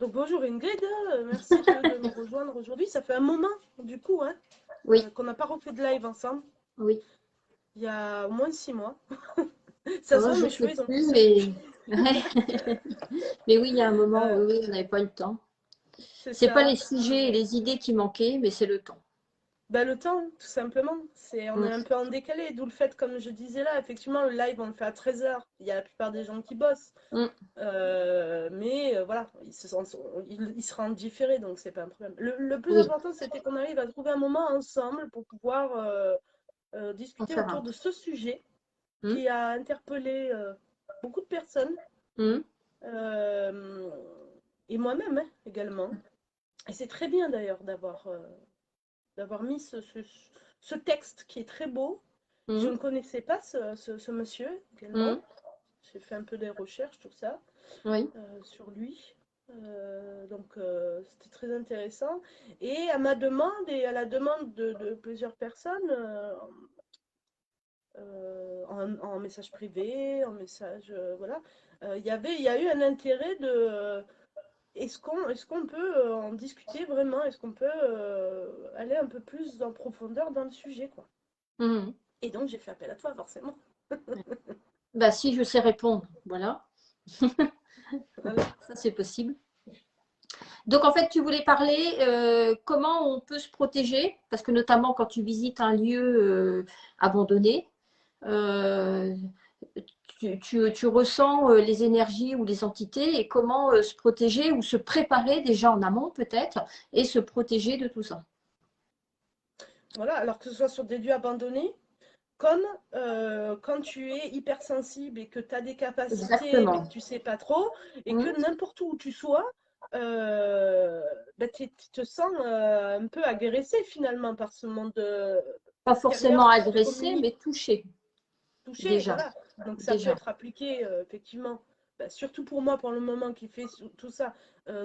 Donc bonjour Ingrid, merci de me rejoindre aujourd'hui. Ça fait un moment du coup Oui, qu'on n'a pas refait de live ensemble. oui. Il y a au moins 6 mois. Ça se Oh, voit, je mes sais cheveux ils ont plus, poussé mais depuis. ouais. Mais oui, il y a un moment, Euh, oui, on n'avait pas eu le temps. c'est C'est pas les ça. sujets et les idées qui manquaient, mais c'est le temps. Bah, le temps, tout simplement. On est Mm, un peu en décalé, d'où le fait, comme je disais là, effectivement, le live on le fait à 13 h. Il y a la plupart des gens qui bossent. mm, Mais voilà, il sera en différé, donc c'est pas un problème. Le plus oui, important, c'était qu'on arrive à trouver un moment ensemble pour pouvoir en discuter faire autour un. de ce sujet Mm, qui a interpellé beaucoup de personnes, mm, euh, et moi-même également. Et c'est très bien d'ailleurs d'avoir mis ce texte qui est très beau. Je mm, ne connaissais pas ce monsieur également. mm, J'ai fait un peu des recherches, tout ça, oui, sur lui. Donc c'était très intéressant. Et à ma demande et à la demande de plusieurs personnes, en message privé, en message, voilà, il y a eu un intérêt est-ce qu'on peut en discuter vraiment? Est-ce qu'on peut aller un peu plus en profondeur dans le sujet, quoi? mm. Et donc j'ai fait appel à toi, forcément. Bah, si je sais répondre, voilà, Voilà. ça c'est possible. Donc en fait, tu voulais parler comment on peut se protéger, parce que notamment quand tu visites un lieu abandonné, euh, tu ressens les énergies ou les entités et comment se protéger ou se préparer déjà en amont peut-être et se protéger de tout ça. Voilà, alors que ce soit sur des lieux abandonnés, comme quand tu es hypersensible et que tu as des capacités, mais que Exactement. tu sais pas trop, et que Mm. n'importe où tu sois, tu te sens un peu agressé finalement par ce monde Pas extérieur forcément qui te agressé, communique. mais touché Touché, déjà. voilà. Donc ça peut Déjà. être appliqué, effectivement, bah, surtout pour moi, pour le moment, qui fait tout ça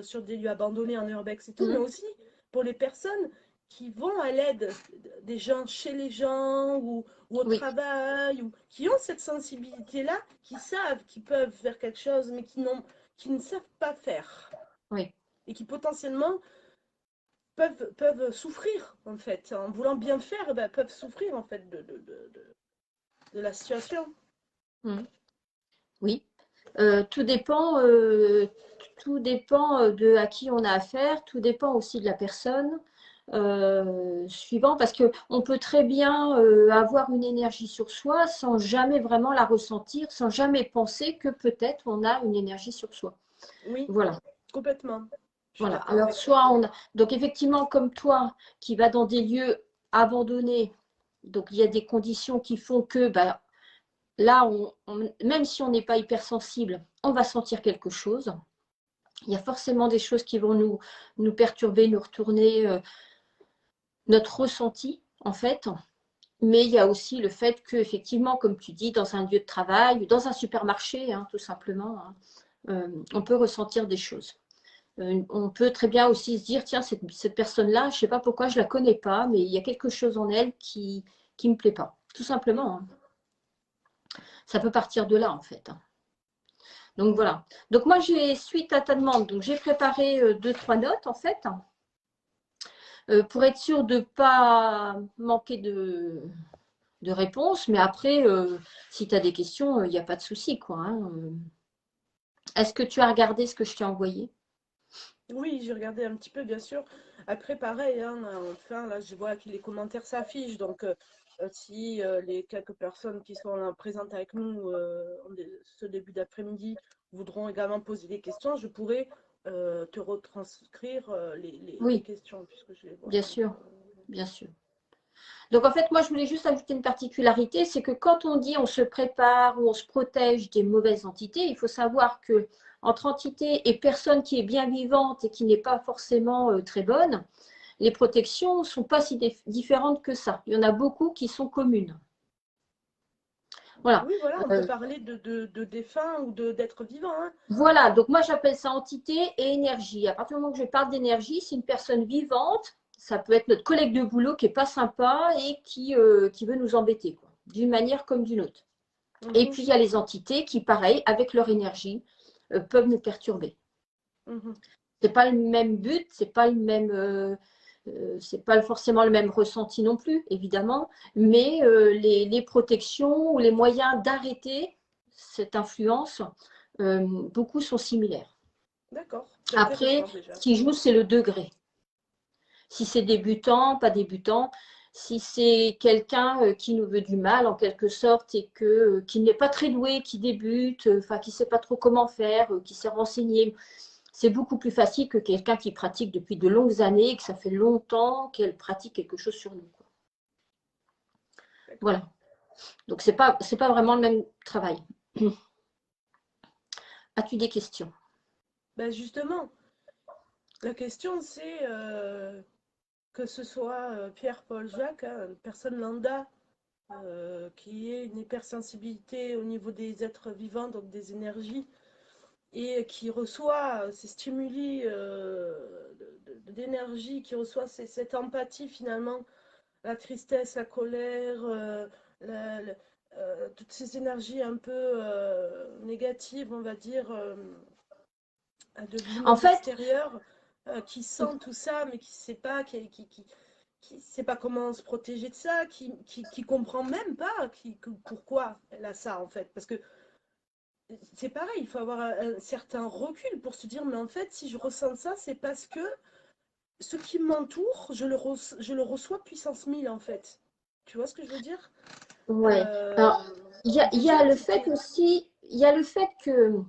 sur des lieux abandonnés en urbex et tout, mais Mm. aussi pour les personnes qui vont à l'aide des gens chez les gens ou au Oui, travail, ou qui ont cette sensibilité-là, qui savent qu'ils peuvent faire quelque chose, mais qui ne savent pas faire. oui. Et qui potentiellement peuvent souffrir, en fait. En voulant bien faire, eh ben, peuvent souffrir, en fait, de la situation. Mm. Oui. Tout dépend de à qui on a affaire, tout dépend aussi de la personne suivant, parce que on peut très bien avoir une énergie sur soi sans jamais vraiment la ressentir, sans jamais penser que peut-être on a une énergie sur soi. Oui, Voilà. complètement. Je suis Voilà. d'accord Alors, avec toi. soit on a... Donc, effectivement, comme toi, qui va dans des lieux abandonnés, donc il y a des conditions qui font que bah, là, même si on n'est pas hypersensible, on va sentir quelque chose. Il y a forcément des choses qui vont nous perturber, nous retourner notre ressenti, en fait. Mais il y a aussi le fait que, effectivement, comme tu dis, dans un lieu de travail, dans un supermarché, hein, tout simplement, hein, on peut ressentir des choses. On peut très bien aussi se dire, tiens, cette personne-là, je ne sais pas pourquoi, je ne la connais pas, mais il y a quelque chose en elle qui ne me plaît pas. Tout Mm. simplement, hein. Ça peut partir de là, en fait, hein. Donc voilà. Donc moi, suite à ta demande, donc j'ai préparé deux, trois notes, en fait, pour être sûr de ne pas manquer de réponses. Mais après, si tu as des questions, il n'y a pas de souci, quoi, hein. Est-ce que tu as regardé ce que je t'ai envoyé? Oui, j'ai regardé un petit peu, bien sûr. Après, pareil, hein, enfin, là, je vois que les commentaires s'affichent. Donc, si les quelques personnes qui sont là présentes avec nous ce début d'après-midi voudront également poser des questions, je pourrais te retranscrire les Oui, questions, puisque je les vois. bien Donc, sûr, bien sûr. Donc en fait, moi, je voulais juste ajouter une particularité, c'est que quand on dit on se prépare ou on se protège des mauvaises entités, il faut savoir que entre entité et personne qui est bien vivante et qui n'est pas forcément très bonne, les protections ne sont pas si différentes que ça. Il y en a beaucoup qui sont communes. Voilà. oui, voilà, on peut Euh, parler de défunts ou d'êtres vivants, hein. voilà, donc moi j'appelle ça entité et énergie. À partir du moment que je parle d'énergie, c'est une personne vivante, ça peut être notre collègue de boulot qui n'est pas sympa et qui veut nous embêter, quoi, d'une manière comme d'une autre. Et Mhm, puis, il y a les entités qui, pareil, avec leur énergie, peuvent nous perturber. mhm. C'est pas le même but, c'est pas forcément le même ressenti non plus, évidemment, mais les protections ou les moyens d'arrêter cette influence, beaucoup sont similaires. D'accord. C'est Après, intéressant déjà. ce qui joue, c'est le degré. Si c'est débutant, pas débutant, si c'est quelqu'un qui nous veut du mal en quelque sorte et qui n'est pas très doué, qui débute, qui ne sait pas trop comment faire, qui s'est renseigné, c'est beaucoup plus facile que quelqu'un qui pratique depuis de longues années et que ça fait longtemps qu'elle pratique quelque chose sur nous. Voilà. Donc, ce n'est pas vraiment le même travail. As-tu des questions? Ben justement, la question c'est que ce soit Pierre, Paul, Jacques, hein, une personne lambda qui ait une hypersensibilité au niveau des êtres vivants, donc des énergies, et qui reçoit ces stimuli d'énergie, qui reçoit cette empathie finalement, la tristesse, la colère, la- la- toutes ces énergies un peu négatives, on va dire, de En monde fait, extérieur, qui sent tout ça, mais qui ne sait pas, qui sait pas comment se protéger de ça, qui comprend même pas pourquoi elle a ça en fait. Parce que c'est pareil, il faut avoir un certain recul pour se dire, mais en fait, si je ressens ça, c'est parce que ce qui m'entoure, je le reçois puissance 1000 en fait. Tu vois ce que je veux dire? ouais. Alors, il y Déjà, a le fait aussi, il y a le fait que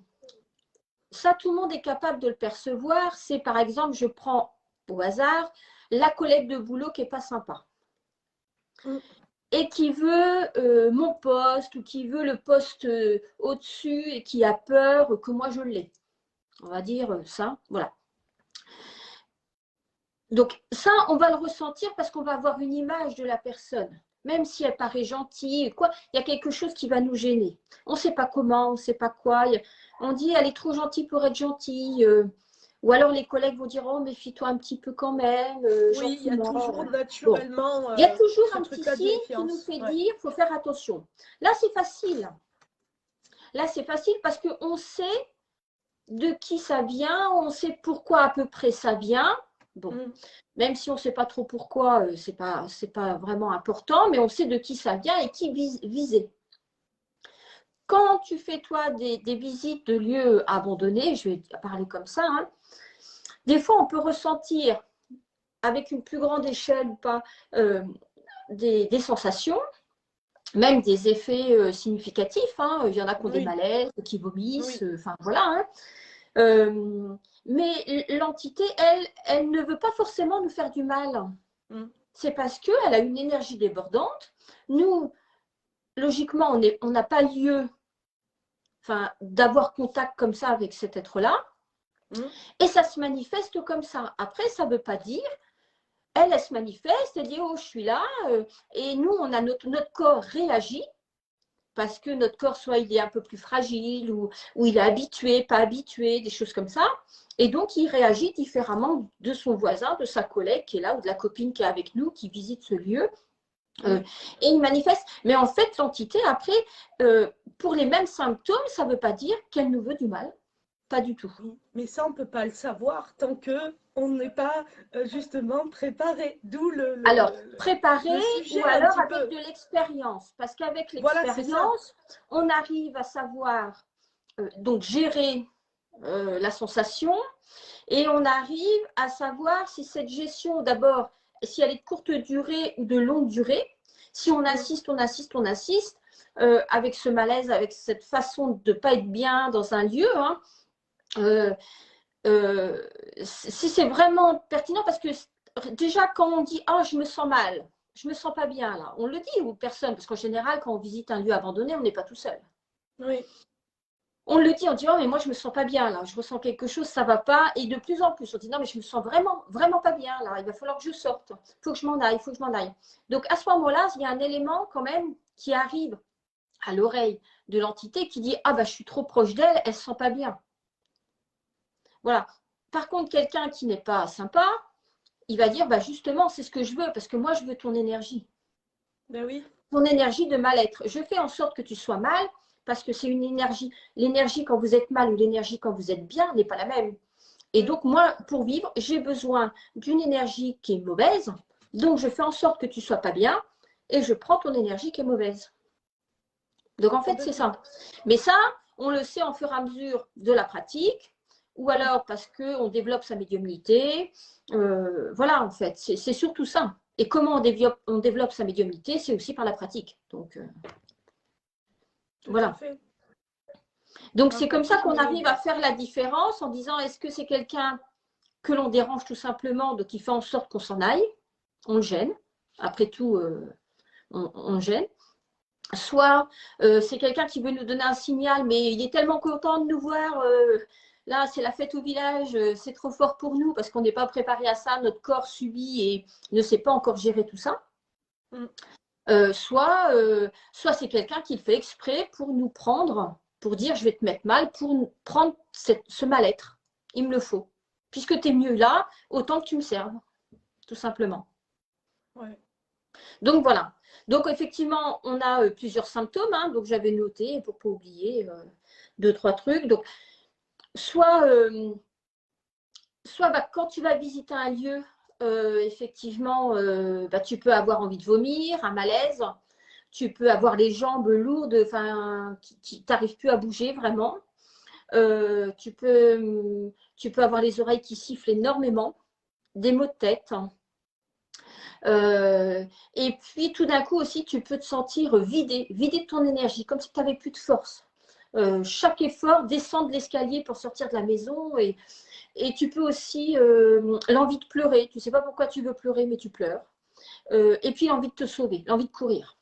ça, tout le monde est capable de le percevoir. C'est par exemple, je prends au hasard la collègue de boulot qui n'est pas sympa et qui veut mon poste ou qui veut le poste au-dessus et qui a peur que moi je l'ai. On va dire ça, voilà. Donc ça, on va le ressentir parce qu'on va avoir une image de la personne. Même si elle paraît gentille, quoi, il y a quelque chose qui va nous gêner. On ne sait pas comment, on ne sait pas quoi. On dit, elle est trop gentille pour être gentille. Ou alors les collègues vont dire, oh, méfie-toi un petit peu quand même, oui, il y a gentiment. toujours Bon, naturellement il y a toujours ce un petit truc-là de signe qui nous méfiance. fait Ouais. dire, il faut faire attention. Là, c'est facile. Là, c'est facile parce qu'on sait de qui ça vient, on sait pourquoi à peu près ça vient. Bon, même si on ne sait pas trop pourquoi, c'est pas vraiment important, mais on sait de qui ça vient et qui viser. Quand tu fais, toi, des visites de lieux abandonnés, je vais parler comme ça, hein, des fois, on peut ressentir, avec une plus grande échelle ou pas, des sensations, même des effets significatifs. Hein. Il y en a qui ont des malaises, qui vomissent, enfin voilà. Hein. Mais l'entité, elle ne veut pas forcément nous faire du mal. C'est parce qu'elle a une énergie débordante. Nous, logiquement, on n'a pas lieu d'avoir contact comme ça avec cet être-là. Et ça se manifeste comme ça. Après, ça ne veut pas dire, elle se manifeste, elle dit, oh, je suis là. Et nous, on a notre corps réagit. Parce que notre corps, soit il est un peu plus fragile, ou il est habitué, pas habitué, des choses comme ça. Et donc, il réagit différemment de son voisin, de sa collègue qui est là, ou de la copine qui est avec nous, qui visite ce lieu. Et il manifeste. Mais en fait, l'entité, après, pour les mêmes symptômes, ça ne veut pas dire qu'elle nous veut du mal. Pas du tout. Mais ça, on ne peut pas le savoir tant qu'on n'est pas justement préparé. D'où alors, préparé ou alors avec peu. de l'expérience. Parce qu'avec Voilà, l'expérience, on arrive à savoir donc gérer la sensation et on arrive à savoir si cette gestion, d'abord, si elle est de courte durée ou de longue durée. Si on insiste, avec ce malaise, avec cette façon de ne pas être bien dans un lieu, hein, si c'est vraiment pertinent, parce que déjà quand on dit « Ah, je me sens mal, je me sens pas bien », là, on le dit aux personnes, parce qu'en général, quand on visite un lieu abandonné, on n'est pas tout seul. Oui. On le dit, on dit « Oh, mais moi, je me sens pas bien, là, je ressens quelque chose, ça va pas », et de plus en plus, on dit « Non, mais je me sens vraiment, vraiment pas bien, là, il va falloir que je sorte, il faut que je m'en aille, il faut que je m'en aille ». Donc, à ce moment-là, il y a un élément quand même qui arrive à l'oreille de l'entité qui dit « Ah, bah, je suis trop proche d'elle, elle se sent pas bien ». Voilà. Par contre, quelqu'un qui n'est pas sympa, il va dire, bah justement, c'est ce que je veux, parce que moi, je veux ton énergie. Ben oui. Ton énergie de mal-être. Je fais en sorte que tu sois mal, parce que c'est une énergie. L'énergie quand vous êtes mal ou l'énergie quand vous êtes bien n'est pas la même. Et donc, moi, pour vivre, j'ai besoin d'une énergie qui est mauvaise. Donc, je fais en sorte que tu ne sois pas bien et je prends ton énergie qui est mauvaise. Donc, en fait, c'est ça. Mais ça, on le sait en fur et à mesure de la pratique ou alors parce qu'on développe sa médiumnité. Voilà, en fait, c'est surtout ça. Et comment on développe sa médiumnité, c'est aussi par la pratique. Donc, voilà. Donc, c'est comme ça qu'on arrive à faire la différence en disant, est-ce que c'est quelqu'un que l'on dérange tout simplement, donc il fait en sorte qu'on s'en aille, on le gêne. Après tout, on le gêne. Soit c'est quelqu'un qui veut nous donner un signal, mais il est tellement content de nous voir. Là, c'est la fête au village, c'est trop fort pour nous parce qu'on n'est pas préparé à ça. Notre corps subit et ne sait pas encore gérer tout ça. Soit c'est quelqu'un qui le fait exprès pour nous prendre, pour dire je vais te mettre mal, pour prendre ce mal-être. Il me le faut. Puisque tu es mieux là, autant que tu me serves, tout simplement. Ouais. Donc voilà. Donc effectivement, on a plusieurs symptômes. Hein, donc j'avais noté pour ne pas oublier 2-3 trucs. Donc soit quand tu vas visiter un lieu, effectivement, tu peux avoir envie de vomir, un malaise. Tu peux avoir les jambes lourdes, enfin, tu n'arrives plus à bouger vraiment. Tu peux avoir les oreilles qui sifflent énormément, des maux de tête. Et puis tout d'un coup aussi, tu peux te sentir vidé de ton énergie, comme si tu n'avais plus de force. Chaque effort, descendre l'escalier pour sortir de la maison et tu peux aussi l'envie de pleurer. Tu ne sais pas pourquoi tu veux pleurer, mais tu pleures. Et puis l'envie de te sauver, l'envie de courir.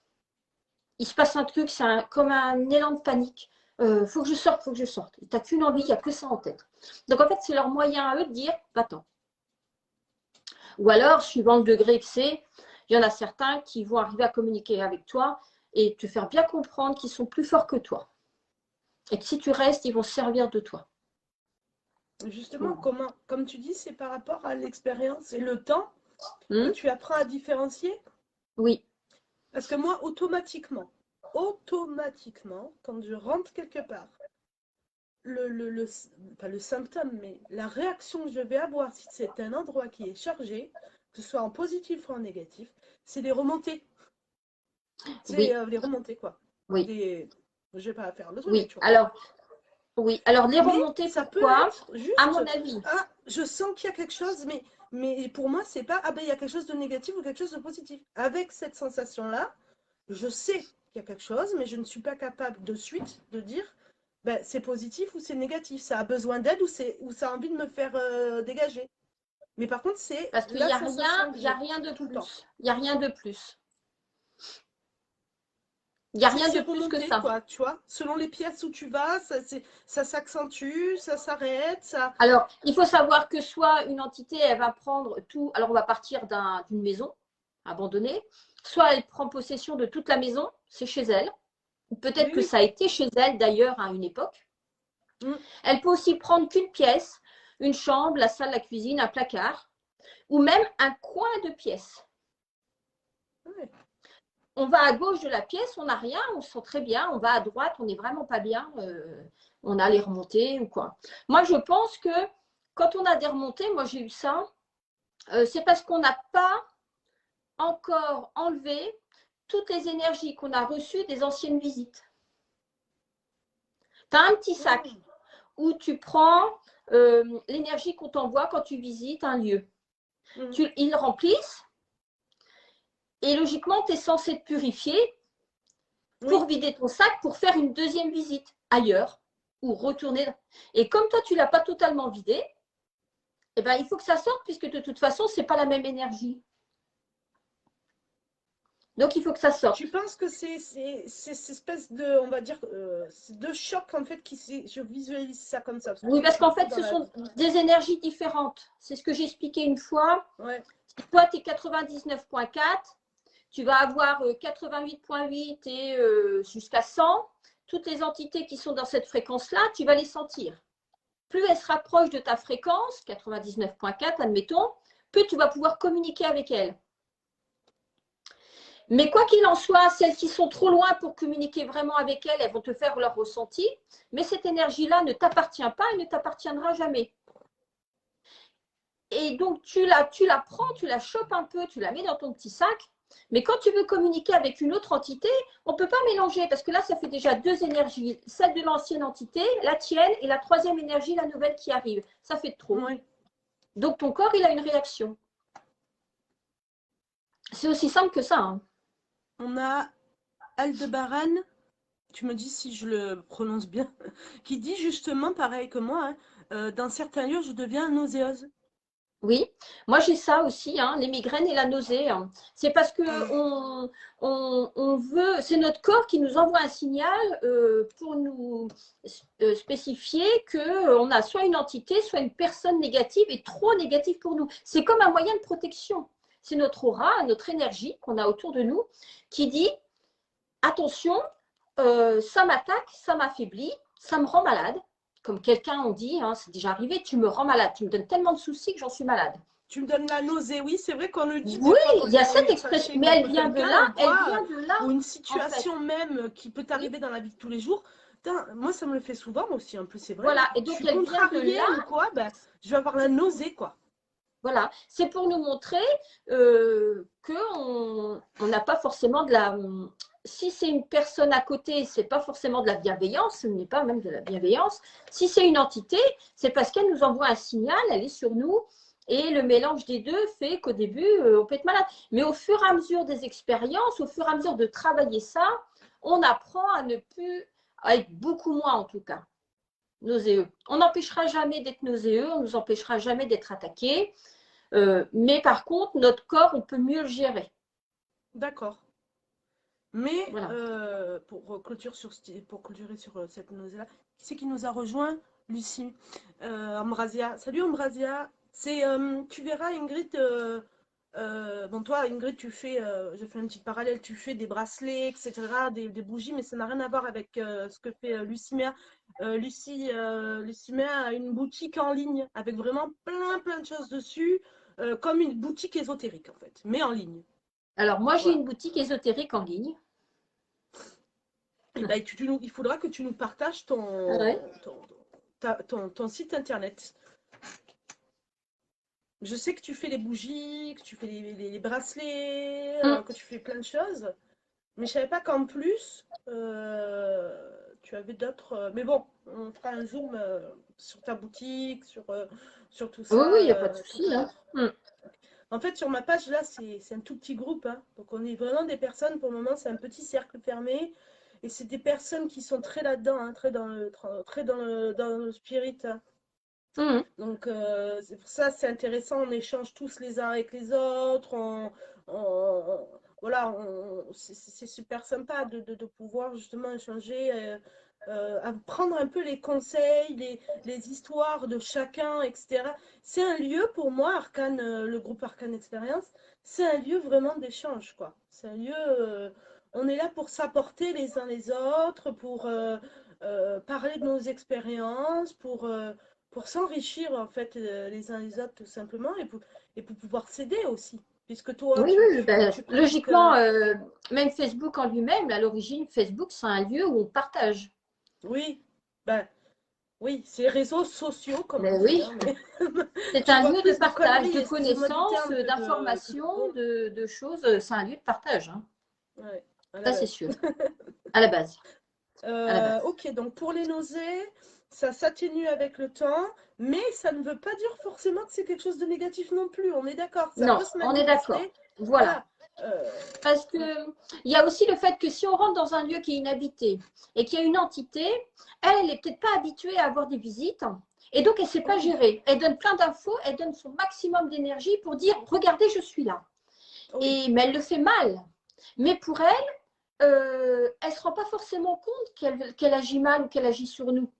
Il se passe un truc, c'est comme un élan de panique. Faut que je sorte, faut que je sorte. Tu n'as qu'une envie, il n'y a que ça en tête. Donc en fait, c'est leur moyen à eux de dire, va-t'en. Ou alors, suivant le degré que c'est, il y en a certains qui vont arriver à communiquer avec toi et te faire bien comprendre qu'ils sont plus forts que toi. Et que si tu restes, ils vont se servir de toi. Justement, comme tu dis, c'est par rapport à l'expérience et le temps que tu apprends à différencier. Oui. Parce que moi, automatiquement, quand je rentre quelque part, pas le symptôme, mais la réaction que je vais avoir si c'est un endroit qui est chargé, que ce soit en positif ou en négatif, c'est les remontées. C'est les remontées, quoi. Oui. Je vais pas faire le truc, oui. tu vois. Alors les remontées, ça pourquoi peut être juste, à mon avis. Ah, je sens qu'il y a quelque chose, mais pour moi, c'est pas, ah ben, il y a quelque chose de négatif ou quelque chose de positif. Avec cette sensation-là, je sais qu'il y a quelque chose, mais je ne suis pas capable de suite de dire, ben, c'est positif ou c'est négatif. Ça a besoin d'aide ou ça a envie de me faire dégager. Mais par contre, c'est parce qu'il la n'y a sensation que rien, j'ai rien de tout le temps. plus. Il n'y a rien de plus. Il n'y a rien de plus remonté, que ça. Quoi, tu vois, selon les pièces où tu vas, ça s'accentue, ça s'arrête. Ça... Alors, il faut savoir que soit une entité, elle va prendre tout. Alors, on va partir d'une maison abandonnée. Soit elle prend possession de toute la maison, c'est chez elle. Peut-être que ça a été chez elle d'ailleurs à une époque. Elle peut aussi prendre qu'une pièce, une chambre, la salle, la cuisine, un placard, ou même un coin de pièce. On va à gauche de la pièce, on n'a rien, on se sent très bien. On va à droite, on n'est vraiment pas bien. On a les remontées ou quoi. Moi, je pense que quand on a des remontées, moi j'ai eu ça, c'est parce qu'on n'a pas encore enlevé toutes les énergies qu'on a reçues des anciennes visites. Tu as un petit sac où tu prends l'énergie qu'on t'envoie quand tu visites un lieu. Ils remplissent et logiquement, tu es censé te purifier pour vider ton sac pour faire une deuxième visite ailleurs ou retourner. Et comme toi, tu ne l'as pas totalement vidé, eh ben, il faut que ça sorte puisque de toute façon, ce n'est pas la même énergie. Donc, il faut que ça sorte. Tu penses que c'est cette espèce de, on va dire, de choc en fait, je visualise ça comme ça. Oui, parce qu'en fait, ce sont des énergies différentes. C'est ce que j'ai expliqué une fois. Ouais. Si toi, tu es 99.4, tu vas avoir 88.8 et jusqu'à 100. Toutes les entités qui sont dans cette fréquence-là, tu vas les sentir. Plus elles se rapprochent de ta fréquence, 99.4, admettons, plus tu vas pouvoir communiquer avec elles. Mais quoi qu'il en soit, celles qui sont trop loin pour communiquer vraiment avec elles, elles vont te faire leur ressenti. Mais cette énergie-là ne t'appartient pas et ne t'appartiendra jamais. Et donc, tu la prends, tu la chopes un peu, tu la mets dans ton petit sac. Mais quand tu veux communiquer avec une autre entité, on ne peut pas mélanger parce que là, ça fait déjà deux énergies. Celle de l'ancienne entité, la tienne, et la troisième énergie, la nouvelle qui arrive. Ça fait trop. Ouais. Donc, ton corps, il a une réaction. C'est aussi simple que ça. Hein. On a Aldebaran, tu me dis si je le prononce bien, qui dit justement pareil que moi, hein, dans certains lieux, je deviens nauséeuse. Oui, moi j'ai ça aussi, hein, les migraines et la nausée. Hein. C'est parce que on veut, c'est notre corps qui nous envoie un signal pour nous spécifier qu'on a soit une entité, soit une personne négative et trop négative pour nous. C'est comme un moyen de protection. C'est notre aura, notre énergie qu'on a autour de nous qui dit attention, ça m'attaque, ça m'affaiblit, ça me rend malade. Comme quelqu'un on dit, hein, c'est déjà arrivé, tu me rends malade, tu me donnes tellement de soucis que j'en suis malade. Tu me donnes la nausée, oui, c'est vrai qu'on le dit. Oui, des fois, il y a quand on cette est expression, fâché mais elle contre vient de quelqu'un, là, on voit, ou une en fait. situation même qui peut t'arriver dans la vie de tous les jours. Putain, moi, ça me le fait souvent aussi, un peu, c'est vrai. Voilà, et Je donc suis elle vient de contrariée là. ou quoi, ben, je vais avoir la nausée, quoi. Voilà, c'est pour nous montrer qu'on n'a pas forcément de la. Si c'est une personne à côté, c'est pas forcément de la bienveillance, ce n'est pas même de la bienveillance. Si c'est une entité, c'est parce qu'elle nous envoie un signal, elle est sur nous, et le mélange des deux fait qu'au début, on peut être malade. Mais au fur et à mesure des expériences, au fur et à mesure de travailler ça, on apprend à ne plus, à être beaucoup moins en tout cas, nauséeux. On n'empêchera jamais d'être nauséeux, on ne nous empêchera jamais d'être attaqué. Mais par contre, notre corps, on peut mieux le gérer. D'accord. Mais Voilà. pour clôturer sur cette nausée-là, qui c'est qui nous a rejoint? Lucie. Ambrasia. Salut Ambrasia. Tu verras Ingrid. Bon, toi, Ingrid, je fais un petit parallèle, tu fais des bracelets, etc., des bougies, mais ça n'a rien à voir avec ce que fait Lucie Mea. Lucie Mea a une boutique en ligne avec vraiment plein de choses dessus, comme une boutique ésotérique en fait, mais en ligne. Alors, moi, j'ai Voilà. une boutique ésotérique en ligne. Et ben, il faudra que tu nous partages Ouais. ton site internet. Je sais que tu fais les bougies, que tu fais les bracelets, que tu fais plein de choses. Mais je savais pas qu'en plus, tu avais d'autres. Mais bon, on fera un zoom sur ta boutique, sur tout Oui, oui, il ça n'y a pas de tout souci. à Hein. l'heure. En fait, sur ma page, là, c'est un tout petit groupe. Hein. Donc, on est vraiment des personnes, pour le moment, c'est un petit cercle fermé. Et c'est des personnes qui sont très là-dedans, hein, très dans le spirit. Hein. Donc, c'est pour ça, c'est intéressant. On échange tous les uns avec les autres. Voilà, c'est super sympa de pouvoir justement échanger, prendre un peu les conseils, les histoires de chacun, etc. C'est un lieu pour moi, Arcane, le groupe Arcane Experience, c'est un lieu vraiment d'échange, quoi. C'est un lieu, on est là pour s'apporter les uns les autres, pour parler de nos expériences, pour s'enrichir en fait les uns les autres tout simplement et pour pouvoir s'aider aussi. Puisque toi, Oui, oui, ben, tu pratiques. logiquement, même Facebook en lui-même, à l'origine, Facebook, c'est un lieu où on partage. Oui, ben oui, c'est les réseaux sociaux comme on Ben dit. oui, Hein, mais c'est je un vois lieu de plus de partage, conneries, de excusez-moi du connaissances, terme, d'informations, bon, de choses. C'est un lieu de partage. Hein. ouais, à la Ça, c'est base. sûr. À la base. À la base. Ok, donc pour les nausées, ça s'atténue avec le temps, mais ça ne veut pas dire forcément que c'est quelque chose de négatif non plus. On est d'accord, ça Non, peut se on est d'accord. manifester. Voilà. Voilà. Euh, Parce que il y a aussi le fait que si on rentre dans un lieu qui est inhabité et qu'il y a une entité, elle n'est peut-être pas habituée à avoir des visites. Et donc, elle ne sait pas oui, gérer. Elle donne plein d'infos, elle donne son maximum d'énergie pour dire, regardez, je suis là. oui, Mais elle le fait mal. Mais pour elle, elle ne se rend pas forcément compte qu'elle agit mal ou qu'elle agit sur nous.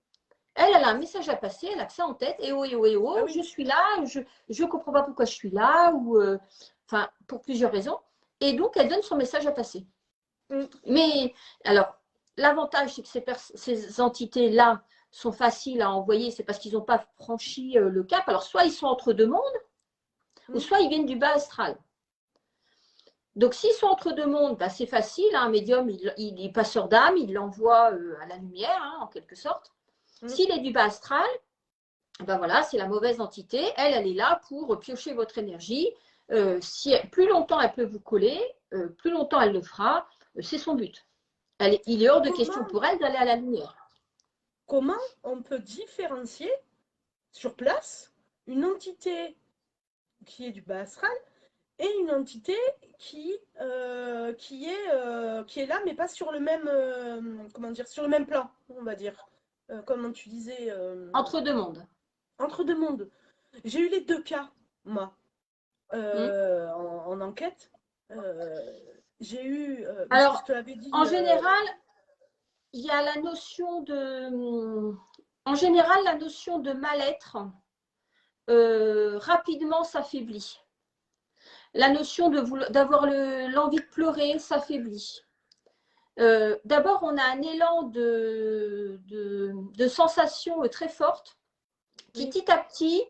Elle a un message à passer, elle a que ça en tête. Et oh, et oh, et ah oh, je oui. suis là, je ne comprends pas pourquoi je suis là, ou enfin, pour plusieurs raisons. Et donc, elle donne son message à passer. Mm. Mais alors, l'avantage, c'est que ces entités-là sont faciles à envoyer, c'est parce qu'ils n'ont pas franchi le cap. Alors, soit ils sont entre deux mondes, ou Mm. soit ils viennent du bas astral. Donc, s'ils sont entre deux mondes, bah, c'est facile. Hein, un médium, il est passeur d'âme, il l'envoie à la lumière, hein, en quelque sorte. Mm. S'il est du bas astral, ben voilà, c'est la mauvaise entité. Elle est là pour piocher votre énergie. Plus longtemps elle peut vous coller, plus longtemps elle le fera. C'est son but. Il est hors de question Comment, pour elle d'aller à la lumière. comment on peut différencier sur place une entité qui est du bas astral et une entité qui est là, mais pas sur le même, comment dire, sur le même plan, on va dire. Comme tu disais, Entre deux mondes. entre deux mondes. J'ai eu les deux cas, moi, Hmm. en enquête. Euh, j'ai eu, mais je Alors, te l'avais dit, en général, il y a la notion en général, la notion de mal-être rapidement s'affaiblit. La notion d'avoir l'envie de pleurer s'affaiblit. D'abord, on a un élan de sensations très fortes qui, oui, petit à petit,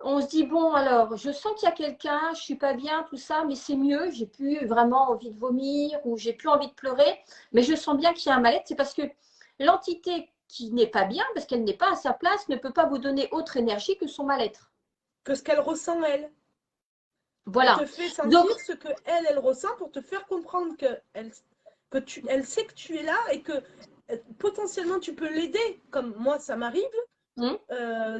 on se dit, bon, alors, je sens qu'il y a quelqu'un, je ne suis pas bien, tout ça, mais c'est mieux, j'ai plus vraiment envie de vomir ou j'ai plus envie de pleurer, mais je sens bien qu'il y a un mal-être. C'est parce que l'entité qui n'est pas bien, parce qu'elle n'est pas à sa place, ne peut pas vous donner autre énergie que son mal-être. que ce qu'elle ressent, elle. Elle te Voilà. fait Donc, sentir ce que elle ressent pour te faire comprendre elle sait que tu es là et que potentiellement tu peux l'aider, comme moi ça m'arrive. hmm,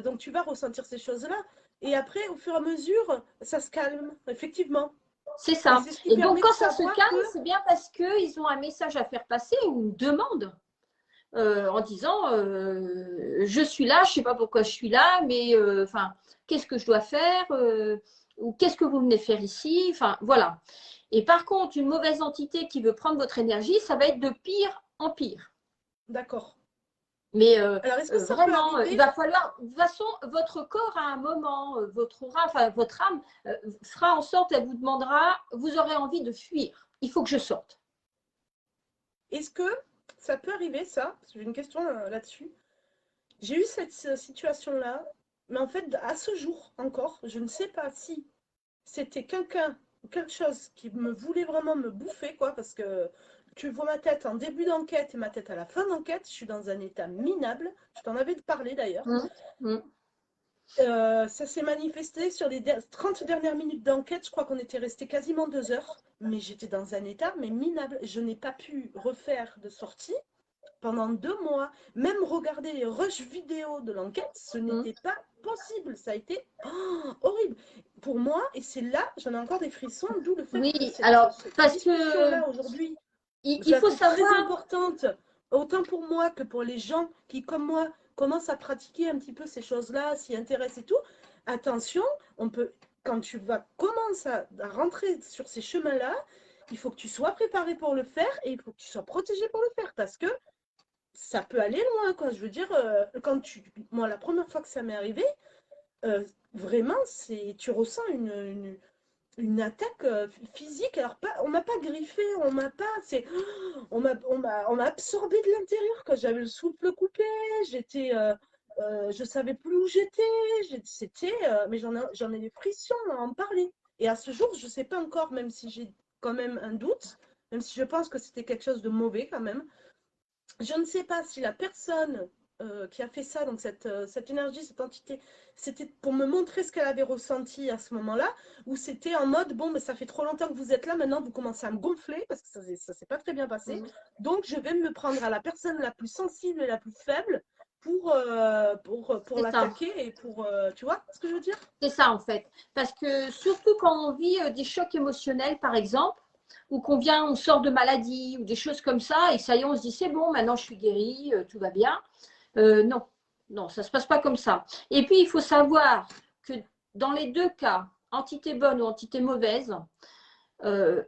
Donc tu vas ressentir ces choses-là. Et après, au fur et à mesure, ça se calme, effectivement. c'est Et ça. c'est ce qui Et donc, permet de quand ça se savoir que, calme, c'est bien parce qu'ils ont un message à faire passer ou une demande. En disant je suis là, je ne sais pas pourquoi je suis là, mais enfin, qu'est-ce que je dois faire ou qu'est-ce que vous venez faire ici, enfin voilà. Et par contre, une mauvaise entité qui veut prendre votre énergie, ça va être de pire en pire. d'accord. Mais Alors, est-ce que ça peut vraiment, il arriver? va falloir, de toute façon, votre corps à un moment, votre aura, enfin votre âme fera en sorte, elle vous demandera, vous aurez envie de fuir. Il faut que je sorte. Est-ce que ça peut arriver, ça? Parce que j'ai une question là-dessus. J'ai eu cette situation-là, mais en fait, à ce jour encore, je ne sais pas si c'était quelqu'un, quelque chose qui me voulait vraiment me bouffer, quoi, parce que tu vois ma tête en début d'enquête et ma tête à la fin d'enquête, je suis dans un état minable. Je t'en avais parlé d'ailleurs. Hum, hum. Ça s'est manifesté sur les 30 dernières minutes d'enquête. Je crois qu'on était resté quasiment 2 heures, mais j'étais dans un état mais minable. Je n'ai pas pu refaire de sortie pendant 2 mois. Même regarder les rushs vidéo de l'enquête, ce Hum. n'était pas possible. Ça a été horrible pour moi. Et c'est là, j'en ai encore des frissons, d'où le fait que Oui, cette, alors, cette parce que discussion-là aujourd'hui, je il la faut trouve très savoir. importante, autant pour moi que pour les gens qui, comme moi, commencent à pratiquer un petit peu ces choses-là, s'y intéressent et tout. Attention, on peut, quand tu vas commencer à rentrer sur ces chemins-là, il faut que tu sois préparé pour le faire et il faut que tu sois protégé pour le faire parce que ça peut aller loin, quoi. Je veux dire, moi, la première fois que ça m'est arrivé, vraiment, tu ressens une attaque physique. Alors, pas, on m'a pas griffé, on m'a pas, on m'a absorbé de l'intérieur, quand j'avais le souffle coupé, je savais plus où j'étais, mais j'en ai des frissons à en parler. Et à ce jour, je sais pas encore, même si j'ai quand même un doute, même si je pense que c'était quelque chose de mauvais quand même. Je ne sais pas si la personne qui a fait ça, donc cette énergie, cette entité, c'était pour me montrer ce qu'elle avait ressenti à ce moment-là, ou c'était en mode, bon, mais ça fait trop longtemps que vous êtes là, maintenant vous commencez à me gonfler, parce que ça ne s'est pas très bien passé, donc je vais me prendre à la personne la plus sensible et la plus faible pour C'est ça, l'attaquer et pour... tu vois ce que je veux dire? c'est ça en fait. Parce que surtout quand on vit des chocs émotionnels, par exemple, ou on sort de maladie ou des choses comme ça, et ça y est, on se dit c'est bon, maintenant je suis guérie, tout va bien. Non, non, ça ne se passe pas comme ça. Et puis il faut savoir que dans les deux cas, entité bonne ou entité mauvaise, euh,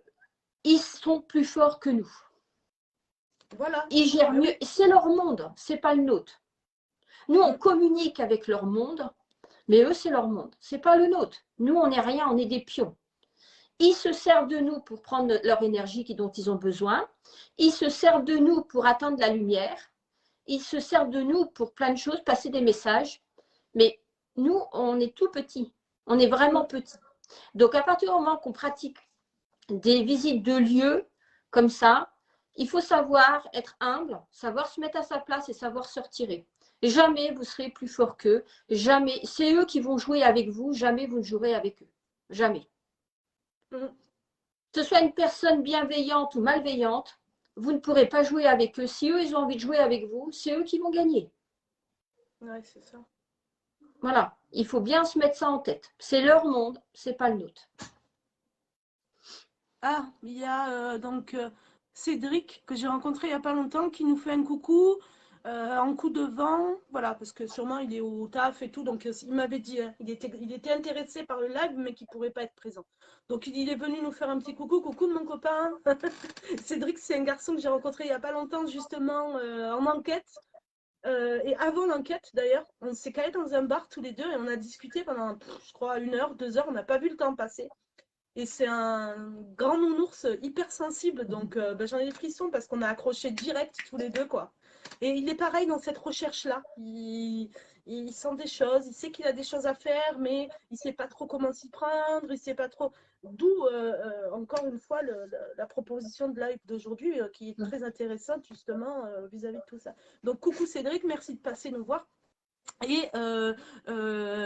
ils sont plus forts que nous. Voilà. Ils gèrent Ben mieux. oui. C'est leur monde, c'est pas le nôtre. Nous, on Mm. communique avec leur monde, mais eux, c'est leur monde. C'est pas le nôtre. Nous, on n'est rien, on est des pions. Ils se servent de nous pour prendre leur énergie dont ils ont besoin. Ils se servent de nous pour atteindre la lumière. Ils se servent de nous pour plein de choses, passer des messages. Mais nous, on est tout petits. On est vraiment Mm. petits. Donc, à partir du moment qu'on pratique des visites de lieux comme ça, il faut savoir être humble, savoir se mettre à sa place et savoir se retirer. Jamais vous serez plus fort qu'eux. Jamais. C'est eux qui vont jouer avec vous. Jamais vous ne jouerez avec eux. Jamais. Mm. Que ce soit une personne bienveillante ou malveillante, vous ne pourrez pas jouer avec eux. Si eux, ils ont envie de jouer avec vous, c'est eux qui vont gagner. Ouais, c'est ça. Voilà. Il faut bien se mettre ça en tête. C'est leur monde, c'est pas le nôtre. Ah, il y a donc Cédric, que j'ai rencontré il n'y a pas longtemps, qui nous fait un coucou en coup de vent. Voilà, parce que sûrement il est au taf et tout. Donc il m'avait dit, hein, il était intéressé par le live, mais qu'il ne pourrait pas être présent. Donc il est venu nous faire un petit coucou. Coucou mon copain. Cédric, c'est un garçon que j'ai rencontré il n'y a pas longtemps, justement, en enquête. Et avant l'enquête, d'ailleurs, on s'est calé dans un bar tous les deux et on a discuté pendant, je crois, 1 heure, 2 heures. On n'a pas vu le temps passer. Et c'est un grand nounours hyper sensible, donc ben, j'en ai des frissons parce qu'on a accroché direct tous les deux, quoi. Et il est pareil dans cette recherche-là. Il sent des choses, il sait qu'il a des choses à faire, mais il ne sait pas trop comment s'y prendre, il sait pas trop. D'où, encore une fois, la proposition de live d'aujourd'hui qui est très intéressante, justement, vis-à-vis de tout ça. Donc, coucou Cédric, merci de passer nous voir. Et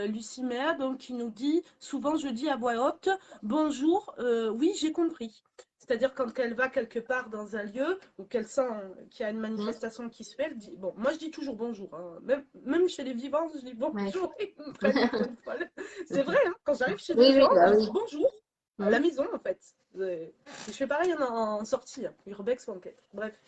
Lucie Méa, donc, qui nous dit, souvent je dis à voix haute, bonjour, oui, j'ai compris. C'est-à-dire quand elle va quelque part dans un lieu ou qu'elle sent qu'il y a une manifestation qui se fait, elle dit, bon, moi je dis toujours bonjour, hein. Même chez les vivants, je dis bonjour, ils me prennent pour une folle. C'est vrai, hein, quand j'arrive chez des gens, je dis bonjour, à la maison en fait. Et je fais pareil en sortie, hein, Urbex ou enquête, bref.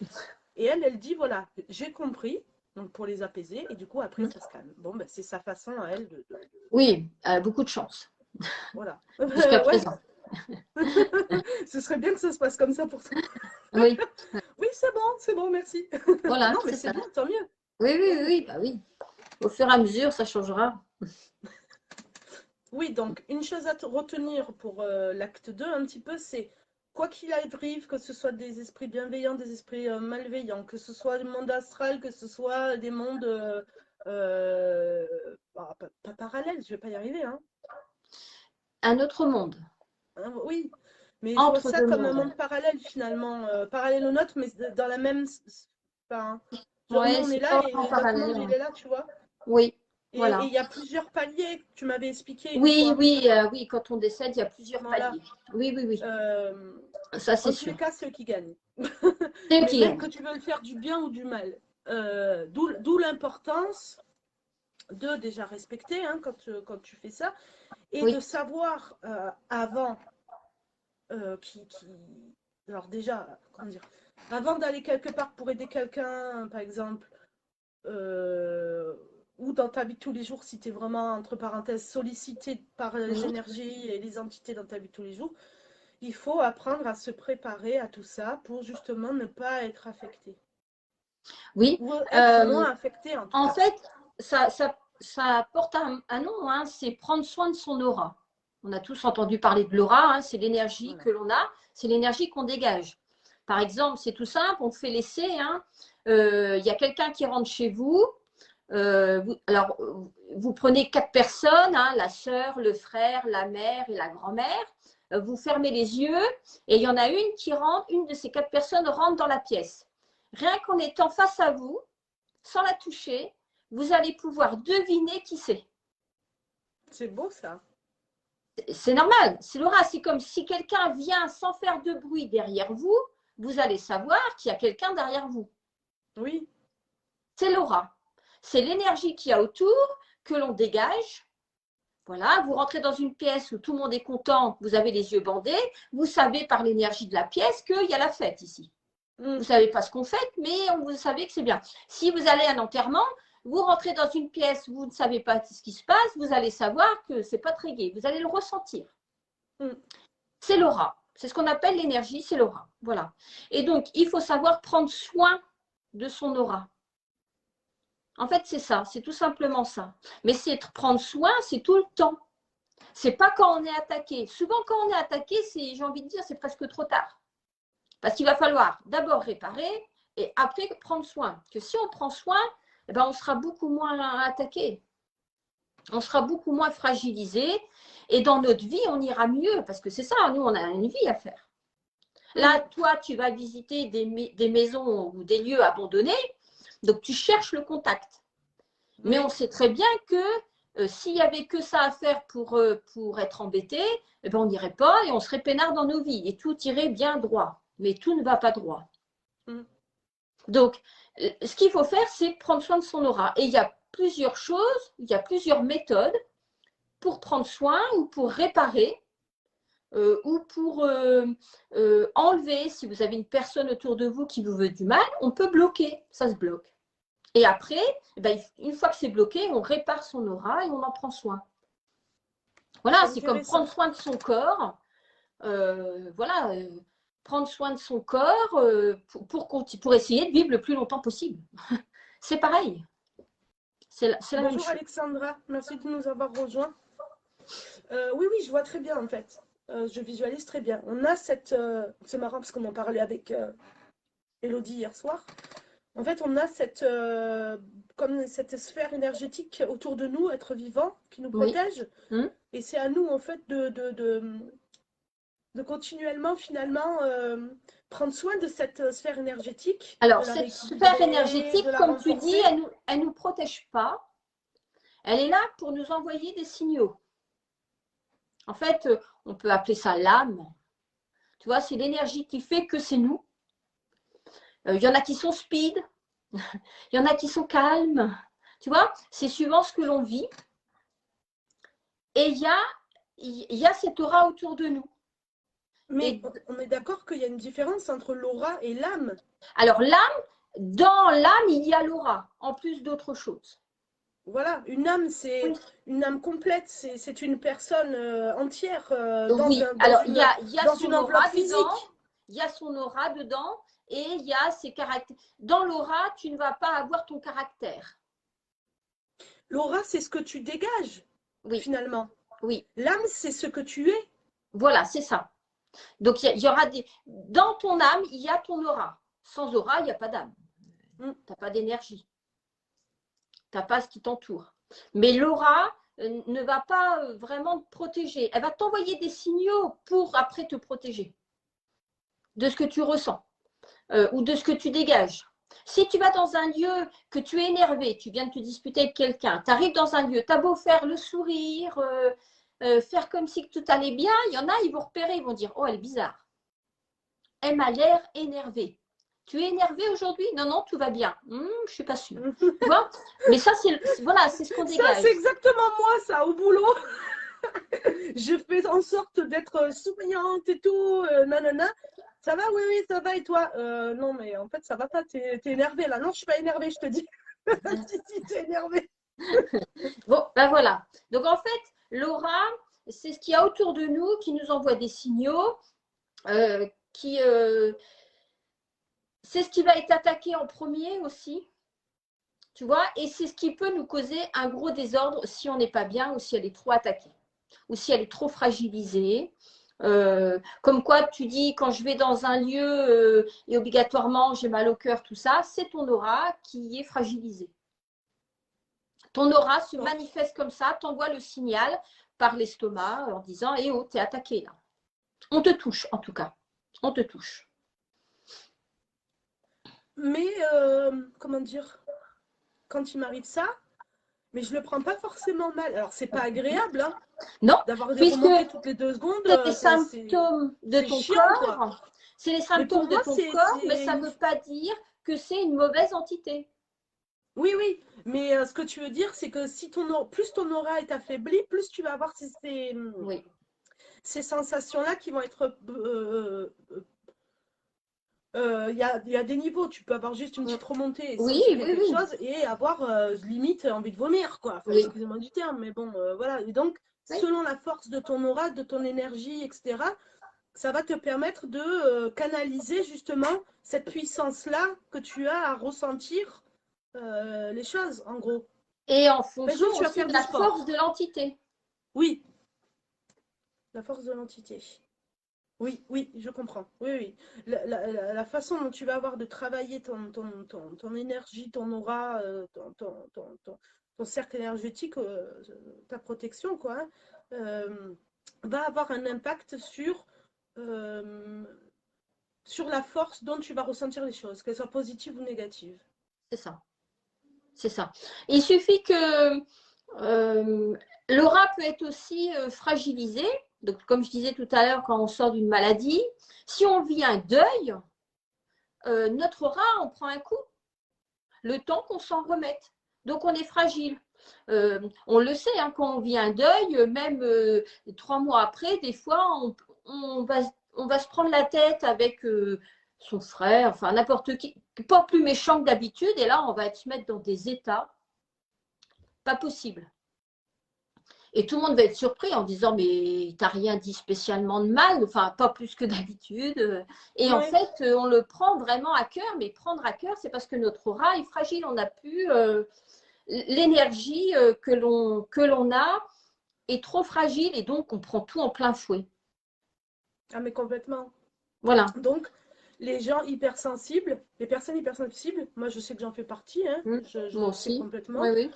Et elle dit, voilà, j'ai compris. Donc pour les apaiser, et du coup après ça se calme. Bon, ben, c'est sa façon à elle de... Oui, beaucoup de chance. Voilà. Jusqu'à présent. Ce serait bien que ça se passe comme ça pour toi. Oui. Oui, c'est bon, merci. Voilà, Non, mais c'est bien, tant mieux. Oui, oui, oui, bah oui. Au fur et à mesure, ça changera. Oui, donc une chose à retenir pour l'acte 2 un petit peu, c'est quoi qu'il arrive, que ce soit des esprits bienveillants, des esprits malveillants, que ce soit le monde astral, que ce soit des mondes pas parallèles, je vais pas y arriver, hein. Un autre monde. Hein, oui, mais je vois Entre ça deux comme un mondes. monde parallèle finalement, parallèle au nôtre, mais dans la même. Enfin, genre nous Ouais, on est c'est là pas et vraiment l'autre monde parallèle. il est là, tu vois. Oui, Et il voilà. y a plusieurs paliers, tu m'avais expliqué une Oui, fois. oui, oui, quand on décède, il y a plusieurs Voilà. paliers. Oui, oui, oui. Euh, Ça, c'est en tous les sûr. cas, c'est eux qui gagnent. C'est eux Mais qui même gagnent. que tu veux faire du bien ou du mal. D'où l'importance de déjà respecter hein, quand tu fais ça et Oui. de savoir avant alors déjà, comment dire, avant d'aller quelque part pour aider quelqu'un, par exemple, ou dans ta vie de tous les jours, si tu es vraiment, entre parenthèses, sollicité par les Mhm. énergies et les entités dans ta vie de tous les jours, il faut apprendre à se préparer à tout ça pour justement ne pas être affecté. Oui. Ou être moins affecté en tout En cas. fait, ça porte un nom, hein, c'est prendre soin de son aura. On a tous entendu parler de l'aura, hein, c'est l'énergie Voilà. que l'on a, c'est l'énergie qu'on dégage. Par exemple, c'est tout simple, on fait l'essai. Hein, y a quelqu'un qui rentre chez vous. Alors, vous prenez 4 personnes, hein, la sœur, le frère, la mère et la grand-mère. Vous fermez les yeux et il y en a une qui rentre, une de ces 4 personnes rentre dans la pièce. Rien qu'en étant face à vous, sans la toucher, vous allez pouvoir deviner qui c'est. C'est beau ça. C'est normal, c'est l'aura. C'est comme si quelqu'un vient sans faire de bruit derrière vous, vous allez savoir qu'il y a quelqu'un derrière vous. Oui. C'est l'aura. C'est l'énergie qu'il y a autour que l'on dégage. Voilà, vous rentrez dans une pièce où tout le monde est content, vous avez les yeux bandés, vous savez par l'énergie de la pièce qu'il y a la fête ici. Vous ne savez pas ce qu'on fait, mais vous savez que c'est bien. Si vous allez à un enterrement, vous rentrez dans une pièce où vous ne savez pas ce qui se passe, vous allez savoir que ce n'est pas très gai. Vous allez le ressentir. C'est l'aura. C'est ce qu'on appelle l'énergie, c'est l'aura. Voilà. Et donc, il faut savoir prendre soin de son aura. En fait, c'est ça, c'est tout simplement ça. Mais c'est prendre soin, c'est tout le temps. C'est pas quand on est attaqué. Souvent, quand on est attaqué, j'ai envie de dire, c'est presque trop tard. Parce qu'il va falloir d'abord réparer et après prendre soin. Que si on prend soin, eh ben, on sera beaucoup moins attaqué. On sera beaucoup moins fragilisé. Et dans notre vie, on ira mieux. Parce que c'est ça, nous, on a une vie à faire. Là, toi, tu vas visiter des maisons ou des lieux abandonnés. Donc, tu cherches le contact. Mais Oui. on sait très bien que s'il n'y avait que ça à faire pour être embêté, eh ben on n'irait pas et on serait peinard dans nos vies et tout irait bien droit. Mais tout ne va pas droit. Mm. Donc, ce qu'il faut faire, c'est prendre soin de son aura. Et il y a plusieurs choses, il y a plusieurs méthodes pour prendre soin ou pour réparer ou pour enlever. Si vous avez une personne autour de vous qui vous veut du mal, on peut bloquer, ça se bloque. Et après, eh ben, une fois que c'est bloqué, on répare son aura et on en prend soin. Voilà, C'est c'est comme prendre intéressant. soin de son corps. Voilà, prendre soin de son corps pour essayer de vivre le plus longtemps possible. C'est pareil. C'est la même Bonjour chose. Alexandra, merci de nous avoir rejoints. Oui, oui, je vois très bien en fait. Je visualise très bien. On a cette... c'est marrant parce qu'on en parlait avec Elodie hier soir. En fait, on a cette, comme cette sphère énergétique autour de nous, être vivant, qui nous Oui. protège. Et c'est à nous, en fait, de continuellement, finalement, prendre soin de cette sphère énergétique, de Alors, la cette sphère rééquilibrer, de énergétique, la comme tu dis, renforcer. elle nous protège pas. Elle est là pour nous envoyer des signaux. En fait, on peut appeler ça l'âme. Tu vois, c'est l'énergie qui fait que c'est nous. Il y en a qui sont speed, il y en a qui sont calmes. Tu vois, c'est suivant ce que l'on vit. Et il y a cette aura autour de nous. Mais Et on est d'accord qu'il y a une différence entre l'aura et l'âme. alors, l'âme, dans l'âme, il y a l'aura, en plus d'autres choses. Voilà, une âme, c'est Oui. une âme complète, c'est une personne entière Oui, alors il y a dans son une enveloppe aura dedans, physique. il y a son aura dedans, et il y a ses caractères. Dans l'aura, tu ne vas pas avoir ton caractère. L'aura, c'est ce que tu dégages, Oui, finalement. oui, L'âme, c'est ce que tu es. voilà, c'est ça. Donc il y aura des. Dans ton âme, il y a ton aura. Sans aura, il n'y a pas d'âme. Mm. Tu n'as pas d'énergie. Tu n'as pas ce qui t'entoure. Mais l'aura ne va pas vraiment te protéger. Elle va t'envoyer des signaux pour après te protéger de ce que tu ressens. Ou de ce que tu dégages. Si tu vas dans un lieu que tu es énervé, tu viens de te disputer avec quelqu'un, tu arrives dans un lieu, tu as beau faire le sourire, faire comme si tout allait bien, il y en a, ils vont repérer, ils vont dire, oh, elle est bizarre. Elle m'a l'air énervée. Tu es énervé aujourd'hui? Non, non, tout va bien. Je ne suis pas sûre. Tu vois? Mais ça, voilà, c'est ce qu'on Ça, dégage. c'est exactement moi, ça, au boulot. Je fais en sorte d'être souriante et tout, nanana. Ça va, oui, oui, ça va, et toi? Non, mais en fait, ça va pas, t'es énervé là. Non, je suis pas énervée, je te dis. Si, si, t'es énervé. Bon, ben voilà. Donc en fait, l'aura, c'est ce qu'il y a autour de nous qui nous envoie des signaux, qui, c'est ce qui va être attaqué en premier aussi, tu vois, et c'est ce qui peut nous causer un gros désordre si on n'est pas bien ou si elle est trop attaquée, ou si elle est trop fragilisée. Comme quoi, tu dis, quand je vais dans un lieu et obligatoirement j'ai mal au cœur, tout ça, c'est ton aura qui est fragilisée. Ton aura se Bon. manifeste comme ça, t'envoie le signal par l'estomac en disant, eh oh, t'es attaqué là. On te touche en tout cas, on te touche. Mais, comment dire, quand il m'arrive ça, mais je le prends pas forcément mal. Alors, c'est pas agréable, hein, Non, d'avoir des puisque remontées toutes les 2 secondes, c'est les symptômes de c'est ton chiant, quoi. corps. C'est les Mais pour symptômes de moi, ton corps, mais ça ne veut pas dire que c'est une mauvaise entité. Oui, oui, mais ce que tu veux dire, c'est que si plus ton aura est affaiblie, plus tu vas avoir Oui, ces sensations-là qui vont être... Il y a des niveaux, tu peux avoir juste une petite remontée et oui, sentir oui, quelque oui, chose et avoir limite envie de vomir, quoi. Enfin, oui, excusez-moi du terme, mais bon, voilà. Et donc, oui, selon la force de ton aura, de ton énergie, etc., ça va te permettre de canaliser justement cette puissance-là que tu as à ressentir les choses, en gros. et en fonction Vas-y, tu vas aussi faire de du la force sport. de l'entité. Oui, la force de l'entité. Oui, oui, je comprends. Oui, oui. La façon dont tu vas avoir de travailler ton énergie, ton aura, ton cercle énergétique, ta protection, quoi, hein, va avoir un impact euh, sur la force dont tu vas ressentir les choses, qu'elles soient positives ou négatives. C'est ça, c'est ça. Il suffit que l'aura peut être aussi fragilisée. Donc, comme je disais tout à l'heure, quand on sort d'une maladie, si on vit un deuil, notre aura, on prend un coup, le temps qu'on s'en remette. Donc, on est fragile. On le sait, hein, quand on vit un deuil, même 3 mois après, des fois, on va se prendre la tête avec son frère, enfin n'importe qui, pas plus méchant que d'habitude, et là, on va se mettre dans des états pas possibles. Et tout le monde va être surpris en disant, mais t'as rien dit spécialement de mal, enfin pas plus que d'habitude. Et en fait, on le prend vraiment à cœur, mais prendre à cœur, c'est parce que notre aura est fragile. On n'a plus l'énergie que l'on a est trop fragile et donc on prend tout en plein fouet. Ah, mais complètement. Voilà. Donc, les gens hypersensibles, les personnes hypersensibles, moi je sais que j'en fais partie, hein, je moi le sais aussi. complètement. Oui, oui.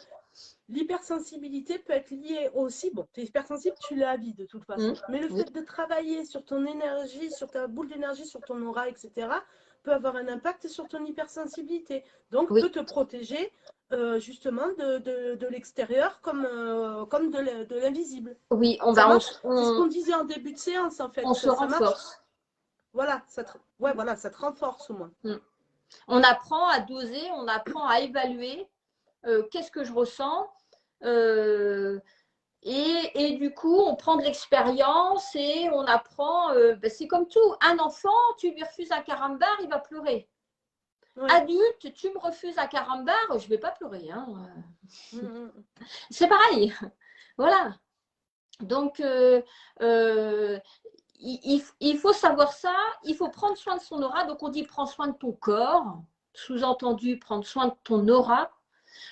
L'hypersensibilité peut être liée aussi, bon, tu es hypersensible, tu l'as à vie de toute façon, mais le fait de travailler sur ton énergie, sur ta boule d'énergie, sur ton aura, etc., peut avoir un impact sur ton hypersensibilité. Donc, peut te protéger justement de l'extérieur comme de l'invisible. Oui, C'est ce qu'on disait en début de séance, en fait. On se Ça marche. renforce. Voilà, voilà, ça te renforce au moins. On apprend à doser, on apprend à évaluer qu'est-ce que je ressens. Et du coup, on prend de l'expérience et on apprend. C'est comme tout. Un enfant, tu lui refuses un carambar, il va pleurer. Oui. Adulte, tu me refuses un carambar, je ne vais pas pleurer. Hein. C'est pareil. Voilà. Donc, il faut savoir ça. Il faut prendre soin de son aura. Donc, on dit prends soin de ton corps. Sous-entendu, prendre soin de ton aura.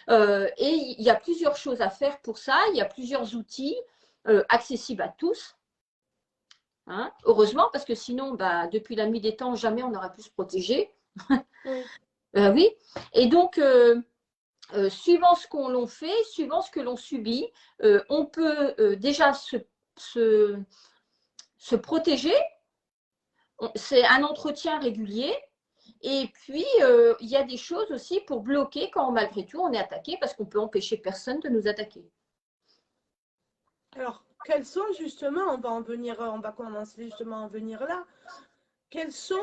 Et il y a plusieurs choses à faire pour ça. Il y a plusieurs outils accessibles à tous. Hein, heureusement, parce que sinon, depuis la nuit des temps, jamais on n'aurait pu se protéger. Oui. Oui. Et donc, suivant ce qu'on l'on fait, suivant ce que l'on subit, on peut déjà se protéger. C'est un entretien régulier. Et puis, il y a des choses aussi pour bloquer quand malgré tout on est attaqué, parce qu'on peut empêcher personne de nous attaquer. Alors, quels sont justement, on va commencer justement à en venir là, quels sont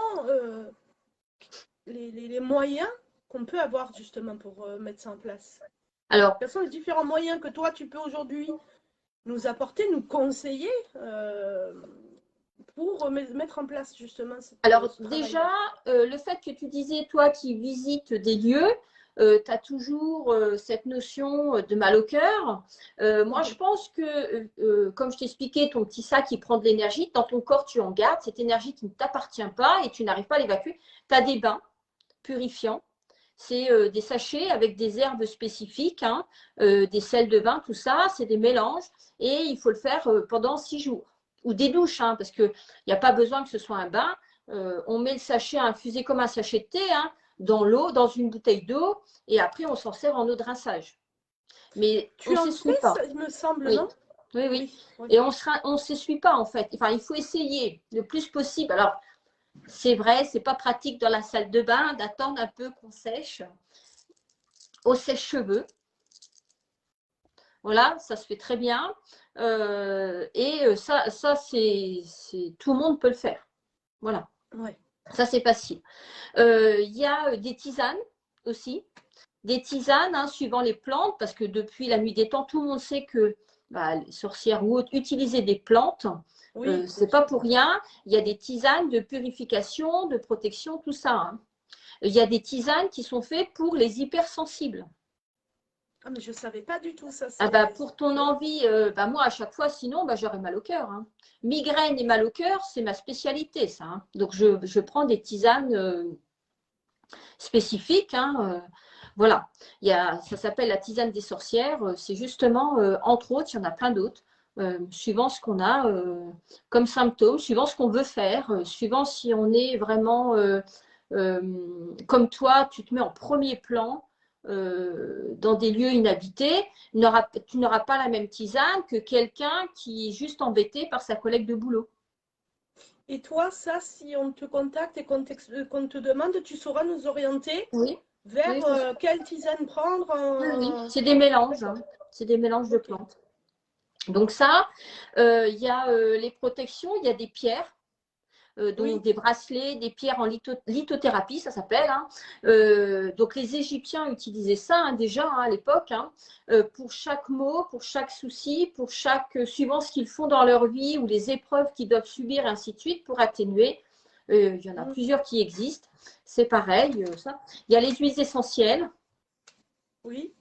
les moyens qu'on peut avoir justement pour mettre ça en place? Alors, quels sont les différents moyens que toi tu peux aujourd'hui nous apporter, nous conseiller pour mettre en place justement Alors déjà, le fait que tu disais, toi qui visites des lieux, tu as toujours cette notion de mal au cœur. Moi, je pense que, comme je t'expliquais, ton petit sac qui prend de l'énergie, dans ton corps, tu en gardes cette énergie qui ne t'appartient pas et tu n'arrives pas à l'évacuer. Tu as des bains purifiants. C'est des sachets avec des herbes spécifiques, hein, des sels de bain, tout ça, c'est des mélanges. Et il faut le faire pendant 6 jours. Ou des douches, hein, parce qu'il n'y a pas besoin que ce soit un bain. On met le sachet infusé comme un sachet de thé hein, dans l'eau, dans une bouteille d'eau, et après on s'en sert en eau de rinçage. Mais tu en fais, pas. Ça, il me semble, oui. Non oui. Et on ne s'essuie pas en fait. Enfin, il faut essayer le plus possible. Alors, c'est vrai, c'est pas pratique dans la salle de bain d'attendre un peu qu'on sèche. Au sèche-cheveux. Voilà, ça se fait très bien. Et ça c'est tout le monde peut le faire. Voilà. Ouais. Ça, c'est facile. Il y a des tisanes aussi. Des tisanes, hein, suivant les plantes, parce que depuis la nuit des temps, tout le monde sait que les sorcières ou autres utilisaient des plantes. Oui, c'est pas pour rien. Il y a des tisanes de purification, de protection, tout ça. Hein. Il y a des tisanes qui sont faites pour les hypersensibles. Ah, mais je ne savais pas du tout ça. Pour ton envie, moi, à chaque fois, sinon, j'aurais mal au cœur. Hein. Migraine et mal au cœur, c'est ma spécialité, ça. Hein. Donc, je prends des tisanes spécifiques. Hein, voilà. Ça s'appelle la tisane des sorcières. C'est justement, entre autres, il y en a plein d'autres, suivant ce qu'on a comme symptômes, suivant ce qu'on veut faire, suivant si on est vraiment, comme toi, tu te mets en premier plan. Dans des lieux inhabités, tu n'auras pas la même tisane que quelqu'un qui est juste embêté par sa collègue de boulot. Et toi, ça, si on te contacte et qu'on te demande, tu sauras nous orienter Vers Oui, quelle tisane prendre oui. C'est des mélanges, hein. C'est des mélanges de Ok. plantes. Donc ça, il y a les protections, il y a des pierres. Donc Oui. des bracelets, des pierres en lithothérapie, ça s'appelle. Hein. Donc les Égyptiens utilisaient ça hein, déjà hein, à l'époque, hein, pour chaque mot, pour chaque souci, pour chaque suivant ce qu'ils font dans leur vie ou les épreuves qu'ils doivent subir, et ainsi de suite, pour atténuer. Il y en a Mm. plusieurs qui existent. C'est pareil, ça. Il y a les huiles essentielles. Oui.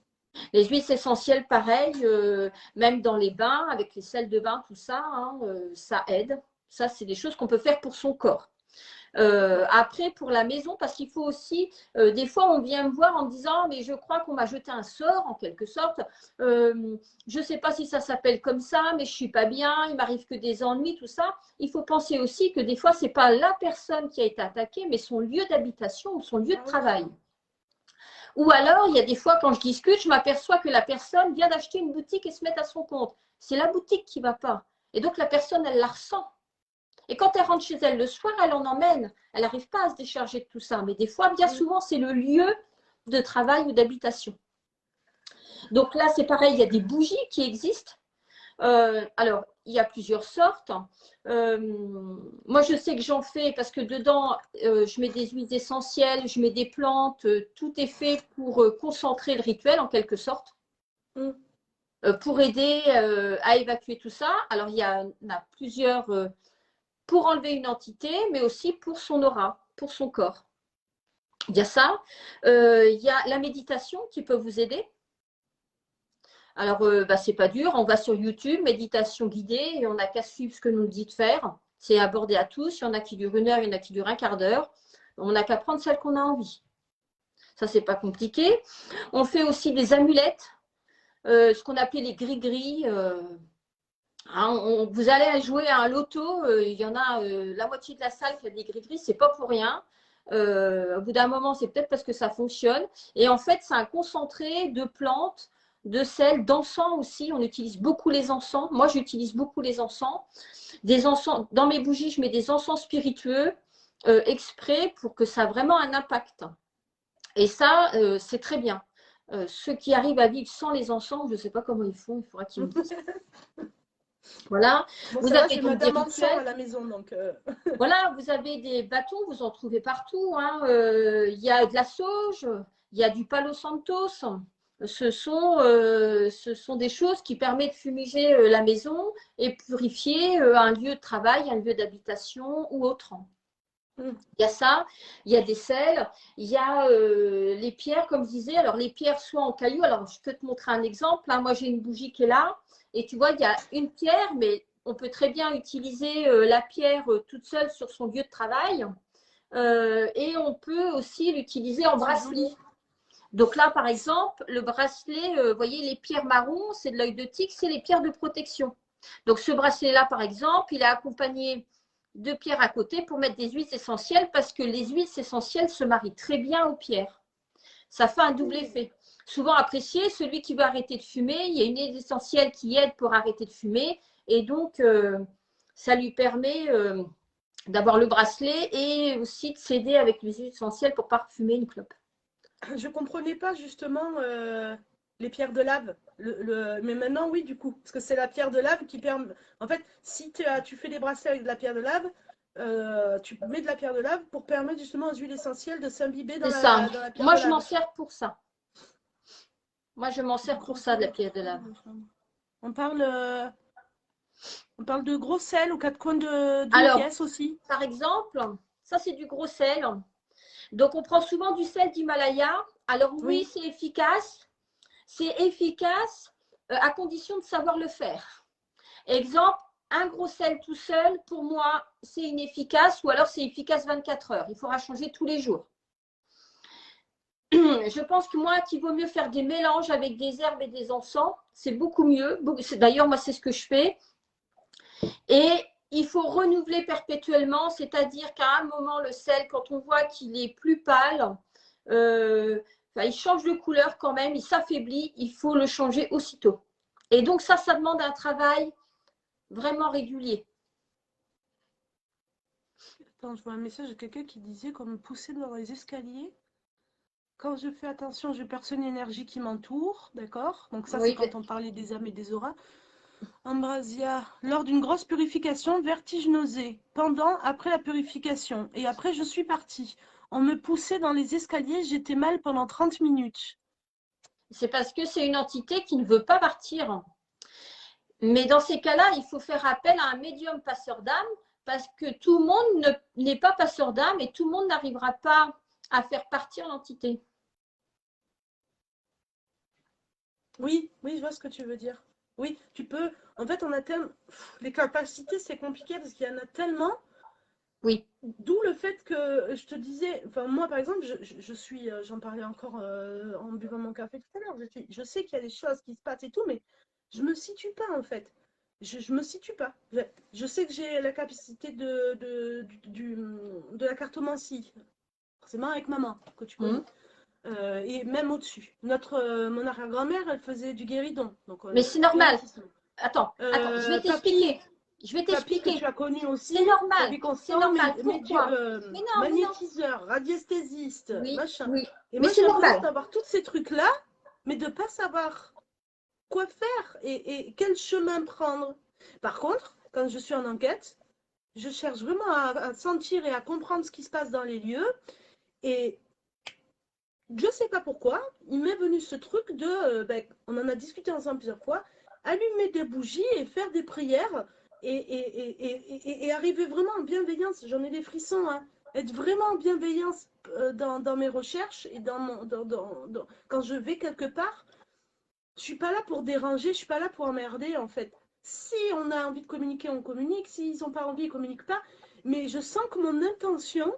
Les huiles essentielles, pareil, même dans les bains, avec les sels de bain, tout ça, hein, ça aide. Ça, c'est des choses qu'on peut faire pour son corps. Après, pour la maison, parce qu'il faut aussi, des fois, on vient me voir en me disant, mais je crois qu'on m'a jeté un sort, en quelque sorte. Je ne sais pas si ça s'appelle comme ça, mais je ne suis pas bien, il m'arrive que des ennuis, tout ça. Il faut penser aussi que des fois, ce n'est pas la personne qui a été attaquée, mais son lieu d'habitation ou son lieu de Ah oui. travail. Ou alors, il y a des fois, quand je discute, je m'aperçois que la personne vient d'acheter une boutique et se met à son compte. C'est la boutique qui ne va pas. Et donc, la personne, elle la ressent. Et quand elle rentre chez elle le soir, elle en emmène. Elle n'arrive pas à se décharger de tout ça. Mais des fois, bien Mm. souvent, c'est le lieu de travail ou d'habitation. Donc là, c'est pareil, il y a des bougies qui existent. Alors, il y a plusieurs sortes. Moi, je sais que j'en fais parce que dedans, je mets des huiles essentielles, je mets des plantes. Tout est fait pour concentrer le rituel, en quelque sorte, Mm. pour aider à évacuer tout ça. Alors, il y en a plusieurs pour enlever une entité, mais aussi pour son aura, pour son corps. Il y a ça. Il y a la méditation qui peut vous aider. Alors, c'est pas dur. On va sur YouTube, méditation guidée, et on n'a qu'à suivre ce que nous dit de faire. C'est abordé à tous. Il y en a qui durent 1 heure, il y en a qui durent un quart d'heure. On n'a qu'à prendre celle qu'on a envie. Ça, c'est pas compliqué. On fait aussi des amulettes, ce qu'on appelait les gris-gris. Vous allez jouer à un loto, il y en a la moitié de la salle qui a des gris-gris, c'est pas pour rien. Au bout d'un moment, c'est peut-être parce que ça fonctionne. Et en fait, c'est un concentré de plantes, de sel, d'encens aussi. On utilise beaucoup les encens. Moi, j'utilise beaucoup les encens. Des encens. Dans mes bougies, je mets des encens spiritueux exprès pour que ça ait vraiment un impact. Et ça, c'est très bien. Ceux qui arrivent à vivre sans les encens, je ne sais pas comment ils font, il faudra qu'ils me disent. Voilà, Bon, vous ça va, avez j'ai donc des Madame Encens à rituels. la maison, donc. Voilà, vous avez des bâtons, vous en trouvez partout. Hein. Il y a de la sauge, il y a du palo santos. Ce sont des choses qui permettent de fumiger la maison et purifier un lieu de travail, un lieu d'habitation ou autre. Mm. Il y a ça, il y a des sels, il y a les pierres, comme je disais. Alors, les pierres, soit en cailloux. Alors, je peux te montrer un exemple. Hein. Moi, j'ai une bougie qui est là. Et tu vois, il y a une pierre, mais on peut très bien utiliser la pierre toute seule sur son lieu de travail. Et on peut aussi l'utiliser en C'est bracelet. joli. Donc là, par exemple, le bracelet, vous voyez, les pierres marron, c'est de l'œil de tigre, c'est les pierres de protection. Donc ce bracelet-là, par exemple, il est accompagné de pierres à côté pour mettre des huiles essentielles parce que les huiles essentielles se marient très bien aux pierres. Ça fait un double effet. Souvent apprécié, celui qui veut arrêter de fumer, il y a une huile essentielle qui aide pour arrêter de fumer et donc ça lui permet d'avoir le bracelet et aussi de s'aider avec les huiles essentielles pour ne pas fumer une clope. Je comprenais pas justement les pierres de lave. Mais maintenant, oui, du coup. Parce que c'est la pierre de lave qui permet. En fait, si tu fais des bracelets avec de la pierre de lave, tu mets de la pierre de lave pour permettre justement aux huiles essentielles de s'imbiber C'est ça. dans la pierre Moi, de je m'en lave. sers pour ça. Moi, je m'en sers pour Gros ça, de sel la aux pierre quatre de coins lave. de la chambre. On parle, euh, on parle de gros sel aux quatre coins d'une Alors, pièce aussi. par exemple, ça, c'est du gros sel. Donc, on prend souvent du sel d'Himalaya. Alors, oui, Oui. c'est efficace. C'est efficace à condition de savoir le faire. Exemple, un gros sel tout seul, pour moi, c'est inefficace ou alors c'est efficace 24 heures. Il faudra changer tous les jours. Je pense que moi, qu'il vaut mieux faire des mélanges avec des herbes et des encens. C'est beaucoup mieux. D'ailleurs, moi, c'est ce que je fais. Et il faut renouveler perpétuellement, c'est-à-dire qu'à un moment, le sel, quand on voit qu'il est plus pâle, il change de couleur quand même, il s'affaiblit, il faut le changer aussitôt. Et donc ça demande un travail vraiment régulier. Attends, je vois un message de quelqu'un qui disait qu'on me poussait dans les escaliers. quand je fais attention, je perçois une énergie qui m'entoure, d'accord? Donc ça, c'est Oui, quand on parlait des âmes et des auras. Ambrosia, lors d'une grosse purification, vertige, nausée. Pendant, après la purification. Et après, je suis partie. On me poussait dans les escaliers, j'étais mal pendant 30 minutes. c'est parce que c'est une entité qui ne veut pas partir. Mais dans ces cas-là, il faut faire appel à un médium passeur d'âme parce que tout le monde n'est pas passeur d'âme et tout le monde n'arrivera pas à faire partir l'entité. Oui, oui, je vois ce que tu veux dire. Oui, tu peux. En fait, on a tellement. Les capacités, c'est compliqué parce qu'il y en a tellement. Oui. D'où le fait que je te disais, enfin moi par exemple, je suis, j'en parlais encore en buvant mon café tout à l'heure, je sais qu'il y a des choses qui se passent et tout, mais je me situe pas en fait. Je me situe pas. Je sais que j'ai la capacité de la cartomancie, forcément avec maman, que tu connais. Et même au-dessus. Mon arrière-grand-mère, elle faisait du guéridon, donc Mais c'est normal. spiritisme. Attends, je vais Papy, t'expliquer. Je vais Papy que t'expliquer. tu as connu aussi, C'est normal. Papy C'est Constant, normal. Pourquoi? Mais non, mais non. magnétiseur, radiesthésiste, Oui, machin. oui. Et Mais moi c'est j'ai l'impression normal. d'avoir tous ces trucs-là, mais de ne pas savoir quoi faire et quel chemin prendre. Par contre, quand je suis en enquête, je cherche vraiment à sentir et à comprendre ce qui se passe dans les lieux. Et je ne sais pas pourquoi, il m'est venu ce truc de, on en a discuté ensemble plusieurs fois, allumer des bougies et faire des prières et arriver vraiment en bienveillance. J'en ai des frissons, hein. Être vraiment en bienveillance dans mes recherches et quand je vais quelque part. Je suis pas là pour déranger, je suis pas là pour emmerder en fait. Si on a envie de communiquer, on communique. S'ils n'ont pas envie, ils communiquent pas. Mais je sens que mon intention,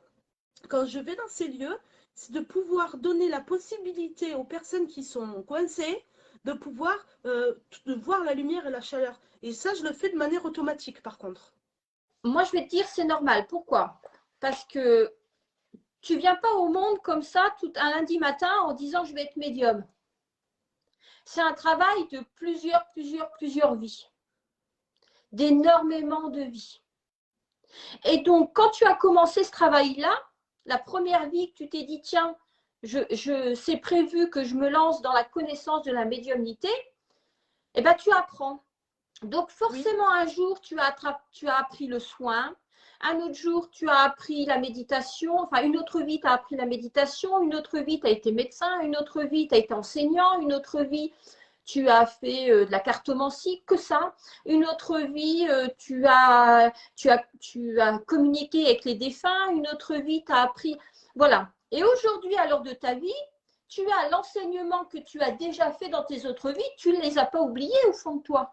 quand je vais dans ces lieux, c'est de pouvoir donner la possibilité aux personnes qui sont coincées de pouvoir de voir la lumière et la chaleur. Et ça, je le fais de manière automatique, par contre. Moi, je vais te dire, c'est normal. Pourquoi? Parce que tu viens pas au monde comme ça tout un lundi matin en disant je vais être médium. C'est un travail de plusieurs vies, d'énormément de vies. Et donc, quand tu as commencé ce travail-là, la première vie que tu t'es dit, tiens, c'est prévu que je me lance dans la connaissance de la médiumnité, eh ben, tu apprends. Donc, forcément, un jour, tu as appris le soin. Un autre jour, tu as appris la méditation. Enfin, une autre vie, tu as appris la méditation. Une autre vie, tu as été médecin. Une autre vie, tu as été enseignant. Une autre vie, tu as fait de la cartomancie, que ça. Une autre vie, tu as communiqué avec les défunts. Une autre vie, tu as appris. Voilà. Et aujourd'hui, à l'heure de ta vie, tu as l'enseignement que tu as déjà fait dans tes autres vies. Tu ne les as pas oubliés au fond de toi.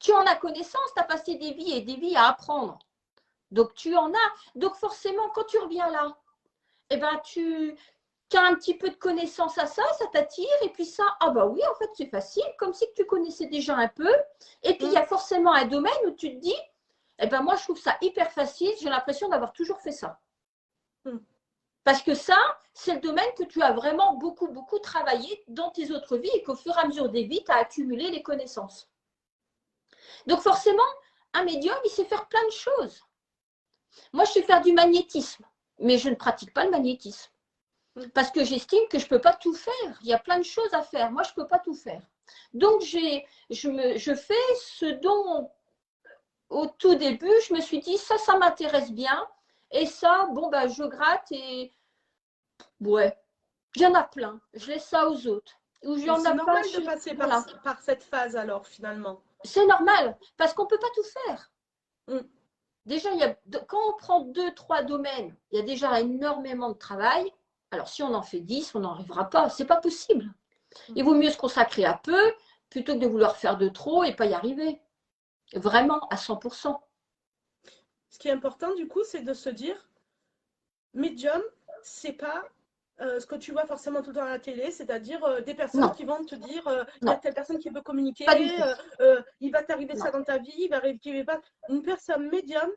Tu en as connaissance, tu as passé des vies et des vies à apprendre. Donc, tu en as. Donc, forcément, quand tu reviens là, eh ben, tu as un petit peu de connaissance à ça, ça t'attire. Et puis ça, ah bah oui, en fait, c'est facile, comme si tu connaissais déjà un peu. Et puis, il y a forcément un domaine où tu te dis, eh ben, moi, je trouve ça hyper facile. J'ai l'impression d'avoir toujours fait ça. Parce que ça, c'est le domaine que tu as vraiment beaucoup travaillé dans tes autres vies et qu'au fur et à mesure des vies, tu as accumulé les connaissances. Donc forcément, un médium, il sait faire plein de choses. Moi, je sais faire du magnétisme, mais je ne pratique pas le magnétisme. Parce que j'estime que je ne peux pas tout faire. Il y a plein de choses à faire. Moi, je ne peux pas tout faire. Donc, je fais ce dont, au tout début, je me suis dit, ça m'intéresse bien. Et ça, bon, ben, je gratte et ouais, il y en a plein. Je laisse ça aux autres. C'est normal de passer par cette phase alors, finalement. C'est normal, parce qu'on ne peut pas tout faire. Déjà, quand on prend 2-3 domaines, il y a déjà énormément de travail. Alors, si on en fait 10, on n'en arrivera pas. Ce n'est pas possible. Il vaut mieux se consacrer à peu plutôt que de vouloir faire de trop et pas y arriver. Vraiment, à 100%. Ce qui est important, du coup, c'est de se dire, médium, c'est pas ce que tu vois forcément tout le temps à la télé, c'est-à-dire des personnes qui vont te dire il y a telle personne qui veut communiquer, il va t'arriver ça dans ta vie, il va arriver pas. Une personne médium,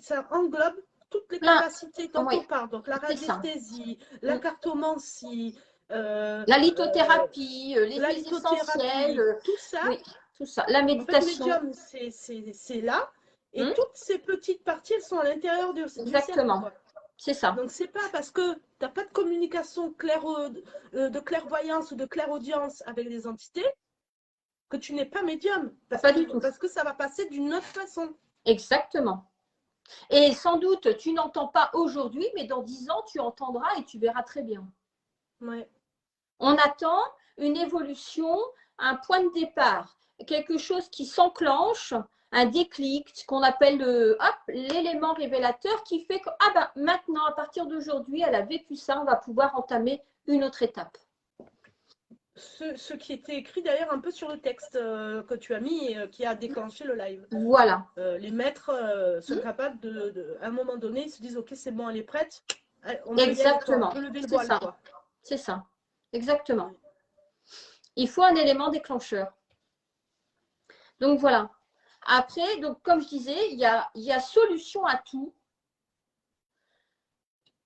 ça englobe toutes les capacités dont on parle, donc la radiesthésie, la cartomancie, la lithothérapie, les huiles essentielles, tout ça. Oui, tout ça. La méditation. En fait, médium, c'est là, et toutes ces petites parties, elles sont à l'intérieur du cercle. Exactement. C'est ça. Donc, c'est pas parce que tu n'as pas de communication de clairvoyance ou de clairaudience avec les entités que tu n'es pas médium. Pas du tout. Parce que ça va passer d'une autre façon. Exactement. Et sans doute, tu n'entends pas aujourd'hui, mais dans 10 ans, tu entendras et tu verras très bien. Ouais. On attend une évolution, un point de départ, quelque chose qui s'enclenche, un déclic, ce qu'on appelle l'élément révélateur qui fait que maintenant, à partir d'aujourd'hui, elle a vécu ça, on va pouvoir entamer une autre étape. Ce qui était écrit d'ailleurs un peu sur le texte que tu as mis et qui a déclenché le live. Voilà. Les maîtres sont capables à un moment donné, ils se disent ok, c'est bon, elle est prête. On Exactement. on peut lever le voile, quoi. C'est ça. Exactement. Il faut un élément déclencheur. Donc voilà. Après, donc, comme je disais, il y a solution à tout.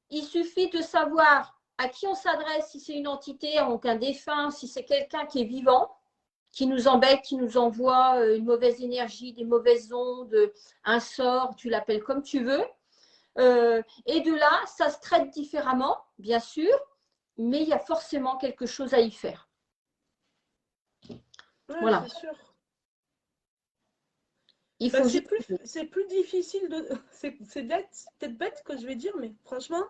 Il suffit de savoir à qui on s'adresse, si c'est une entité, donc un défunt, si c'est quelqu'un qui est vivant, qui nous embête, qui nous envoie une mauvaise énergie, des mauvaises ondes, un sort, tu l'appelles comme tu veux. Et de là, ça se traite différemment, bien sûr, mais il y a forcément quelque chose à y faire. Ouais, voilà. C'est sûr. C'est plus difficile de. C'est peut-être bête que je vais dire, mais franchement,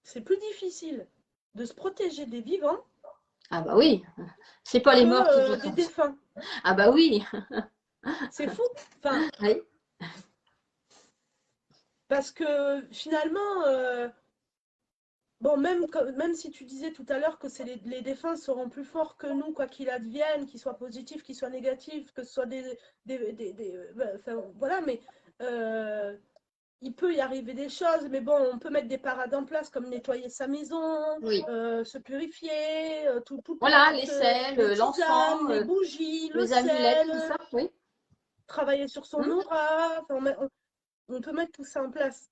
c'est plus difficile de se protéger des vivants. Ah bah oui, c'est pas les morts qui des défunts. Ah bah oui. C'est fou. Enfin, oui. Parce que finalement, bon, même si tu disais tout à l'heure que les défunts seront plus forts que nous, quoi qu'il advienne, qu'ils soient positifs, qu'ils soient négatifs, que ce soit enfin, voilà, mais il peut y arriver des choses, mais bon, on peut mettre des parades en place comme nettoyer sa maison, se purifier, voilà, les sels, l'encens, les bougies, le les amulettes, sel, tout ça, oui. travailler sur son aura, enfin, on peut mettre tout ça en place.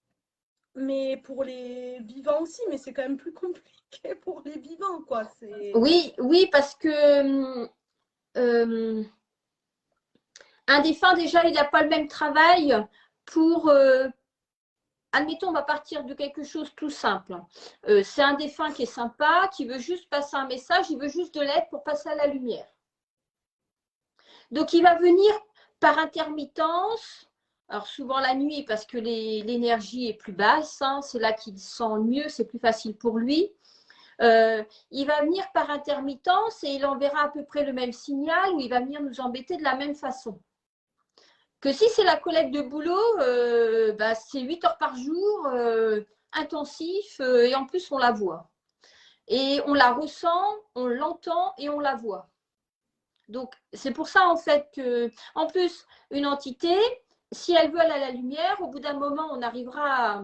Mais pour les vivants aussi, mais c'est quand même plus compliqué pour les vivants, quoi. Oui, parce que un défunt, déjà, il n'a pas le même travail pour... admettons, on va partir de quelque chose tout simple. C'est un défunt qui est sympa, qui veut juste passer un message, il veut juste de l'aide pour passer à la lumière. Donc, il va venir par intermittence, alors souvent la nuit parce que l'énergie est plus basse, hein, c'est là qu'il sent mieux, c'est plus facile pour lui. Il va venir par intermittence et il enverra à peu près le même signal où il va venir nous embêter de la même façon. Que si c'est la collecte de boulot, c'est 8 heures par jour, intensif, et en plus on la voit. Et on la ressent, on l'entend et on la voit. Donc, c'est pour ça, en fait, que, en plus, une entité, si elle veut aller à la lumière, au bout d'un moment, on arrivera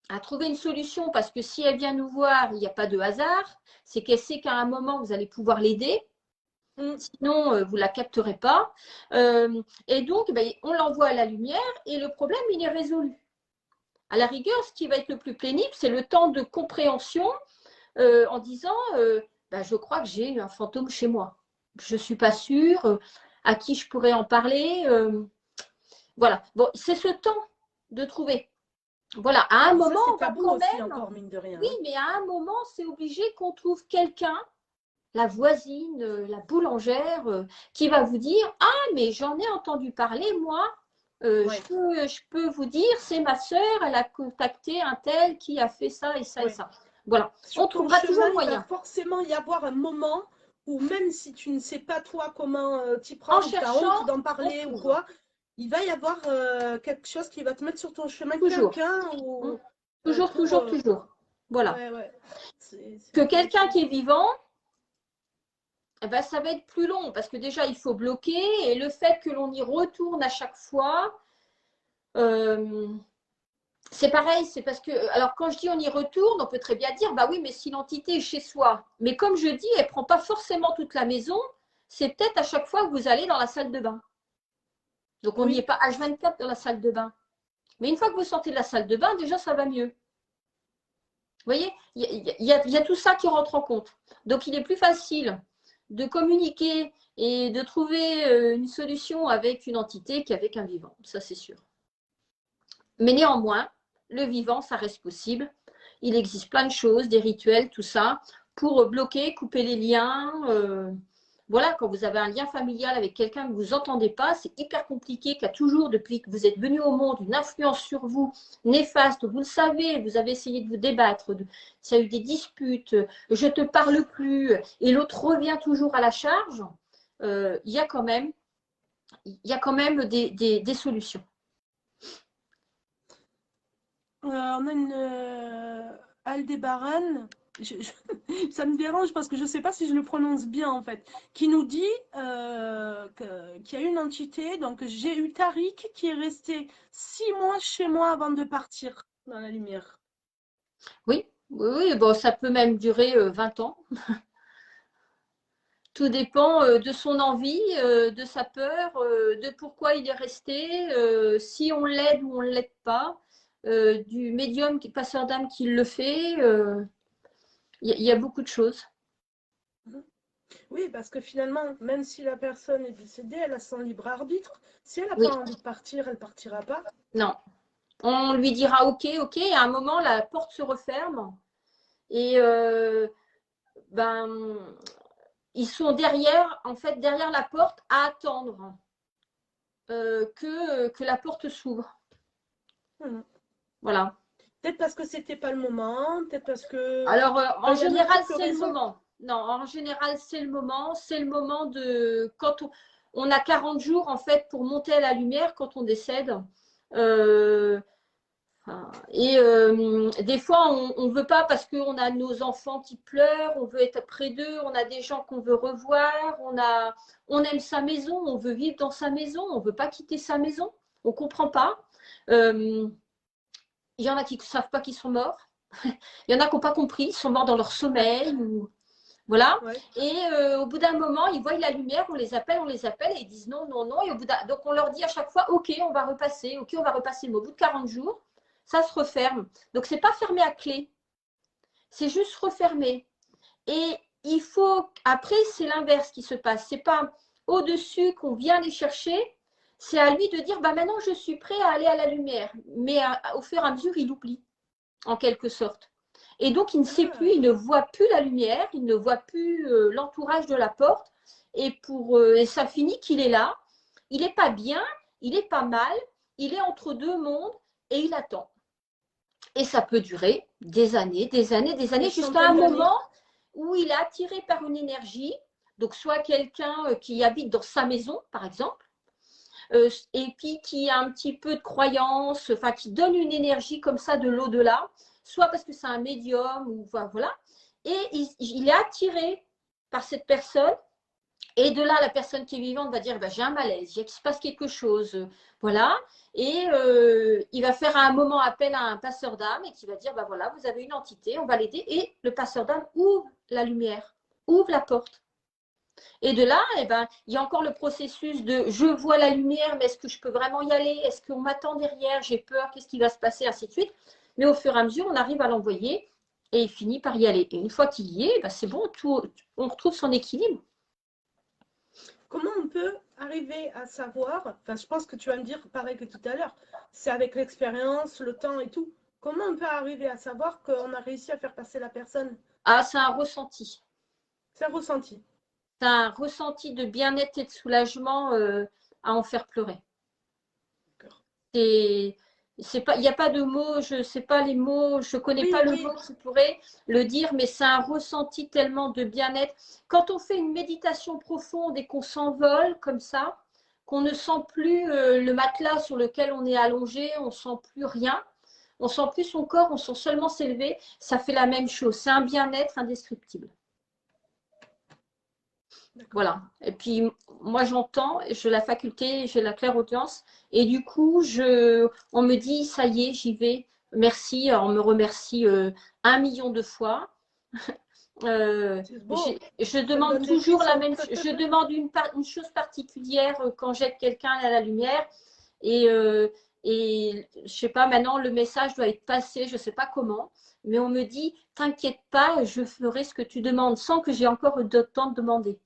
à trouver une solution parce que si elle vient nous voir, il n'y a pas de hasard. C'est qu'elle sait qu'à un moment, vous allez pouvoir l'aider. Sinon, vous ne la capterez pas. Et donc, on l'envoie à la lumière et le problème, il est résolu. À la rigueur, ce qui va être le plus pénible, c'est le temps de compréhension en disant je crois que j'ai un fantôme chez moi. Je ne suis pas sûre à qui je pourrais en parler. Voilà. Bon, c'est ce temps de trouver. Voilà. À un moment, on va quand même. Encore, mine de rien. Oui, mais à un moment, c'est obligé qu'on trouve quelqu'un, la voisine, la boulangère, qui va vous dire « Ah, mais j'en ai entendu parler, moi. Je peux vous dire, c'est ma sœur, elle a contacté un tel qui a fait ça et ça et ça. » Voilà. Sur on trouvera toujours le moyen. Il va forcément y avoir un moment où même si tu ne sais pas toi comment t'y prendre, tu as honte d'en parler ou quoi, il va y avoir quelque chose qui va te mettre sur ton chemin. Toujours. Toujours. Voilà. Que quelqu'un qui est vivant, ça va être plus long parce que déjà, il faut bloquer et le fait que l'on y retourne à chaque fois, c'est pareil, c'est parce que, alors quand je dis on y retourne, on peut très bien dire, oui, mais si l'entité est chez soi. Mais comme je dis, elle ne prend pas forcément toute la maison, c'est peut-être à chaque fois que vous allez dans la salle de bain. Donc on n'y est pas H24 dans la salle de bain. Mais une fois que vous sortez de la salle de bain, déjà ça va mieux. Vous voyez, il y a tout ça qui rentre en compte. Donc il est plus facile de communiquer et de trouver une solution avec une entité qu'avec un vivant. Ça, c'est sûr. Mais néanmoins, le vivant, ça reste possible. Il existe plein de choses, des rituels, tout ça, pour bloquer, couper les liens. Voilà, quand vous avez un lien familial avec quelqu'un que vous n'entendez pas, c'est hyper compliqué, qui a toujours, depuis que vous êtes venu au monde, une influence sur vous néfaste. Vous le savez, vous avez essayé de vous débattre, s'il y a eu des disputes, je ne te parle plus, et l'autre revient toujours à la charge. Il y a quand même des solutions. On a une Aldébaran, ça me dérange parce que je ne sais pas si je le prononce bien en fait, qui nous dit qu'il y a une entité, donc j'ai eu Tariq qui est resté 6 mois chez moi avant de partir dans la lumière. Oui, oui, bon, ça peut même durer 20 ans. Tout dépend de son envie, de sa peur, de pourquoi il est resté, si on l'aide ou on ne l'aide pas, du médium, passeur d'âme qui le fait. Il y a beaucoup de choses. Oui, parce que finalement, même si la personne est décédée, elle a son libre arbitre. Si elle n'a Oui, pas envie de partir, elle ne partira pas. non. On lui dira OK, OK, et à un moment, la porte se referme et ben, ils sont derrière, en fait, derrière la porte à attendre que la porte s'ouvre. Mhm. Voilà. Peut-être parce que c'était pas le moment, peut-être parce que. Alors, Enfin, en il y a général, multiples c'est le raisons. moment. Non, en général, c'est le moment. C'est le moment de quand on a 40 jours, en fait, pour monter à la lumière quand on décède. Euh, des fois, on ne veut pas parce qu'on a nos enfants qui pleurent, on veut être près d'eux, on a des gens qu'on veut revoir, on aime sa maison, on veut vivre dans sa maison, on ne veut pas quitter sa maison. On ne comprend pas. Il y en a qui ne savent pas qu'ils sont morts. Il y en a qui n'ont pas compris, ils sont morts dans leur sommeil. Voilà. Ouais. Et au bout d'un moment, ils voient la lumière, on les appelle, et ils disent non, non, non. Et donc on leur dit à chaque fois, OK, on va repasser, OK, on va repasser. Mais au bout de 40 jours, ça se referme. Donc ce n'est pas fermé à clé, c'est juste refermé. Et il faut, après, c'est l'inverse qui se passe. Ce n'est pas au-dessus qu'on vient les chercher, c'est à lui de dire, bah maintenant je suis prêt à aller à la lumière. Mais au fur et à mesure, il oublie, en quelque sorte. Et donc, il ne sait plus, Ah, il ne voit plus la lumière, il ne voit plus l'entourage de la porte. Et ça finit qu'il est là, il n'est pas bien, il n'est pas mal, il est entre deux mondes et il attend. Et ça peut durer des années, des années, des des années, jusqu'à un centaines d'années. moment où il est attiré par une énergie, donc soit quelqu'un qui habite dans sa maison, par exemple, et puis qui a un petit peu de croyance, enfin qui donne une énergie comme ça de l'au-delà, soit parce que c'est un médium, ou enfin, voilà, et il est attiré par cette personne, et de là, la personne qui est vivante va dire, bah, j'ai un malaise, il se passe quelque chose, voilà, et il va faire à un moment appel à un passeur d'âme, et qui va dire, bah voilà, vous avez une entité, on va l'aider, et le passeur d'âme ouvre la lumière, ouvre la porte. Et de là, eh ben, il y a encore le processus de je vois la lumière, mais est-ce que je peux vraiment y aller? Est-ce qu'on m'attend derrière? J'ai peur, qu'est-ce qui va se passer? Ainsi de suite. Mais au fur et à mesure, on arrive à l'envoyer et il finit par y aller. Et une fois qu'il y est, ben, c'est bon, on retrouve son équilibre. Comment on peut arriver à savoir, enfin je pense que tu vas me dire pareil que tout à l'heure, c'est avec l'expérience, le temps et tout. Comment on peut arriver à savoir qu'on a réussi à faire passer la personne? Ah, c'est un ressenti. C'est un ressenti. C'est un ressenti de bien-être et de soulagement à en faire pleurer. D'accord. C'est pas, il n'y a pas de mots, je sais pas les mots, je connais pas Oui, le mot oui, qui pourrait le dire, mais c'est un ressenti tellement de bien-être. Quand on fait une méditation profonde et qu'on s'envole comme ça, qu'on ne sent plus le matelas sur lequel on est allongé, on sent plus rien, on sent plus son corps, on sent seulement s'élever, ça fait la même chose. C'est un bien-être indescriptible. d'accord. Voilà. Et puis, moi, j'entends, j'ai la faculté, j'ai la clairaudience. Et du coup, on me dit, ça y est, j'y vais. Merci. Alors, on me remercie 1 million de fois. C'est beau. Je Ça me demande donne des toujours la frissons. même chose. Je demande une chose particulière quand j'aide quelqu'un à la lumière. Et, je sais pas, maintenant, le message doit être passé, je sais pas comment. Mais on me dit, t'inquiète pas, je ferai ce que tu demandes sans que j'ai encore de temps de demander.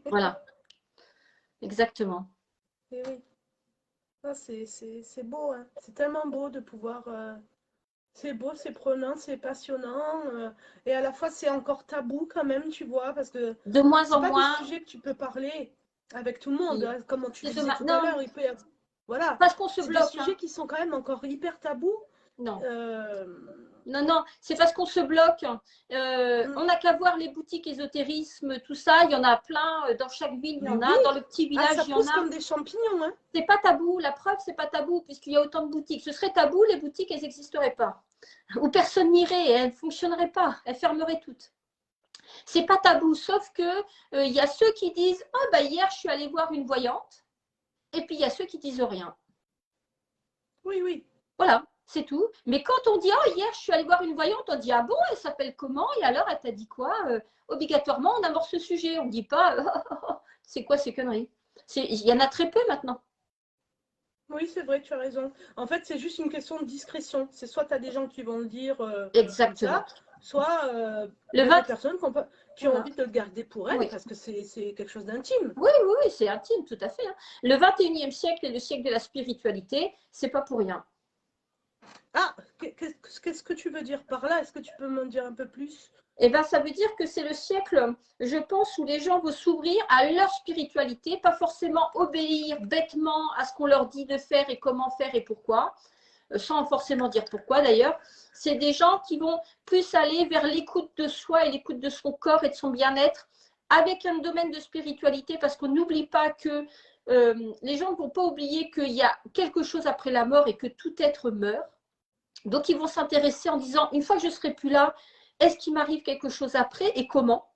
Voilà. Exactement. Et oui, ah, c'est beau, hein. C'est tellement beau de pouvoir C'est beau, c'est prenant, c'est passionnant. Et à la fois, c'est encore tabou quand même, tu vois, parce que De moins c'est en pas des moins, sujets que tu peux parler avec tout le monde, oui. hein. Comme tu C'est disais dommage. tout à Non, l'heure, il peut y avoir... Voilà, parce qu'on se c'est des bloque, hein. sujets qui sont quand même encore hyper tabous. Non. Euh, Non, non, c'est parce qu'on se bloque. mm. On n'a qu'à voir les boutiques ésotérisme, tout ça. Il y en a plein. Dans chaque ville, il y Mais en oui, a. Dans le petit ah, village, ça il y en pousse a. comme des champignons, hein. C'est pas tabou. La preuve, c'est pas tabou, puisqu'il y a autant de boutiques. Ce serait tabou, les boutiques, elles n'existeraient pas. Ou personne n'irait, elles ne fonctionneraient pas. Elles fermeraient toutes. C'est pas tabou, sauf que il y a ceux qui disent « Oh, bah hier, je suis allée voir une voyante. » Et puis, il y a ceux qui disent rien. Oui, oui. Voilà, c'est tout. Mais quand on dit « Oh, hier, je suis allée voir une voyante », on dit « Ah bon, elle s'appelle comment? Et alors, elle t'a dit quoi ?» Obligatoirement, on amorce ce sujet. On ne dit pas « C'est quoi ces conneries ?» Il y en a très peu maintenant. Oui, c'est vrai, tu as raison. En fait, c'est juste une question de discrétion. C'est soit tu as des gens qui vont le dire comme Exactement. ça, soit Le des 20... personnes qui ont Voilà. envie de le garder pour elles Oui. parce que c'est quelque chose d'intime. Oui, oui, oui, c'est intime, tout à fait. Hein. Le 21e siècle est le siècle de la spiritualité. C'est pas pour rien. Ah, qu'est-ce que tu veux dire par là? Est-ce que tu peux m'en dire un peu plus? Eh ben, ça veut dire que c'est le siècle, je pense, où les gens vont s'ouvrir à leur spiritualité, pas forcément obéir bêtement à ce qu'on leur dit de faire et comment faire et pourquoi, sans forcément dire pourquoi d'ailleurs. C'est des gens qui vont plus aller vers l'écoute de soi et l'écoute de son corps et de son bien-être avec un domaine de spiritualité, parce qu'on n'oublie pas que les gens ne vont pas oublier qu'il y a quelque chose après la mort et que tout être meurt. Donc, ils vont s'intéresser en disant, une fois que je ne serai plus là, est-ce qu'il m'arrive quelque chose après et comment?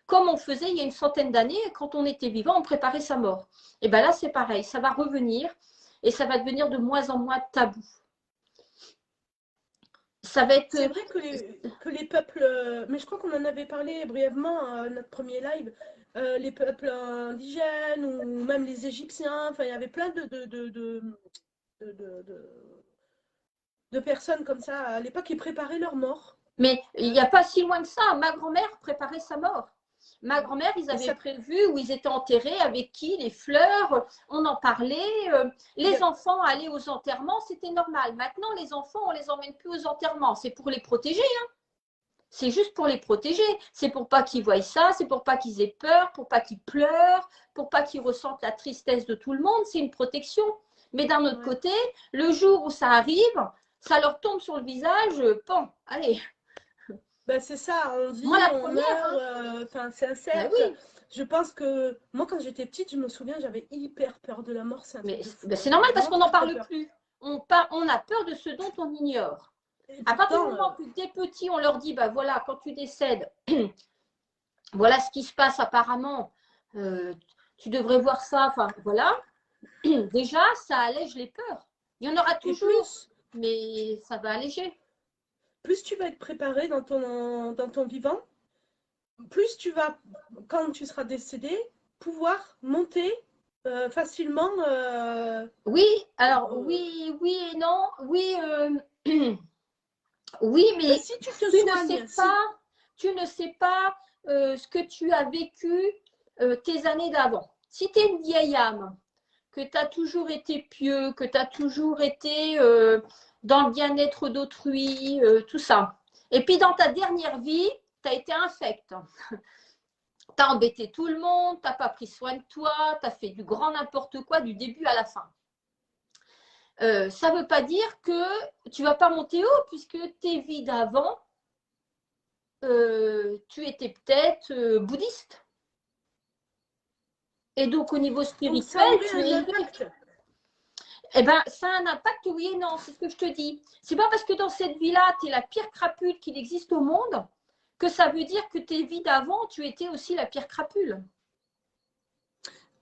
Comme on faisait il y a une centaine d'années, quand on était vivant, on préparait sa mort. Et bien là, c'est pareil, ça va revenir et ça va devenir de moins en moins tabou. Ça va être... C'est vrai que les peuples, mais je crois qu'on en avait parlé brièvement à notre premier live, les peuples indigènes ou même les Égyptiens, enfin il y avait plein de, de- de- de personnes comme ça à l'époque qui préparaient leur mort. Mais il n'y a pas si loin que ça, ma grand-mère préparait sa mort. Ma grand-mère, ils Et avaient ça, prévu où ils étaient enterrés, avec qui, les fleurs, on en parlait. il y Les a- enfants allaient aux enterrements, c'était normal. Maintenant, les enfants, on ne les emmène plus aux enterrements. C'est pour les protéger. C'est juste pour les protéger. C'est pour pas qu'ils voient ça, c'est pour pas qu'ils aient peur, pour pas qu'ils pleurent, pour pas qu'ils ressentent la tristesse de tout le monde. C'est une protection. Mais d'un autre ouais. côté, le jour où ça arrive, ça leur tombe sur le visage. Bon, allez, Ben, c'est ça, on moi vit, la on première. meurt, Hein. enfin c'est un Ben cercle. oui, Je pense que moi quand j'étais petite, je me souviens, j'avais hyper peur de la mort, c'est un truc mais de fou, ben hein. c'est J'avais normal parce vraiment qu'on n'en très très parle peur. plus. On a peur de ce dont on ignore. Et À partir du pourtant, moment où des petits, on leur dit, bah voilà, quand tu décèdes, voilà ce qui se passe apparemment, euh, tu devrais voir ça, enfin voilà. Déjà, ça allège les peurs. Il y en aura et toujours, mais ça va alléger. plus tu vas être préparé dans ton vivant, plus tu vas, quand tu seras décédé, pouvoir monter facilement. Oui, alors Euh, oui, oui et non, oui, oui, ben, mais si tu te tu ne sais soignes, pas, si, tu ne sais pas ce que tu as vécu tes années d'avant. Si tu es une vieille âme, que tu as toujours été pieux, que tu as toujours été dans le bien-être d'autrui, tout ça. Et puis dans ta dernière vie, tu as été infect. Tu as embêté tout le monde, tu n'as pas pris soin de toi, tu as fait du grand n'importe quoi du début à la fin. Ça ne veut pas dire que tu ne vas pas monter haut, puisque tes vies d'avant, tu étais peut-être bouddhiste. Et donc, au niveau donc ça spirituel, aurait tu es un élevé. impact. Eh bien, ça a un impact, oui et non, c'est ce que je te dis. C'est pas parce que dans cette vie-là, tu es la pire crapule qu'il existe au monde que ça veut dire que tes vies d'avant, tu étais aussi la pire crapule.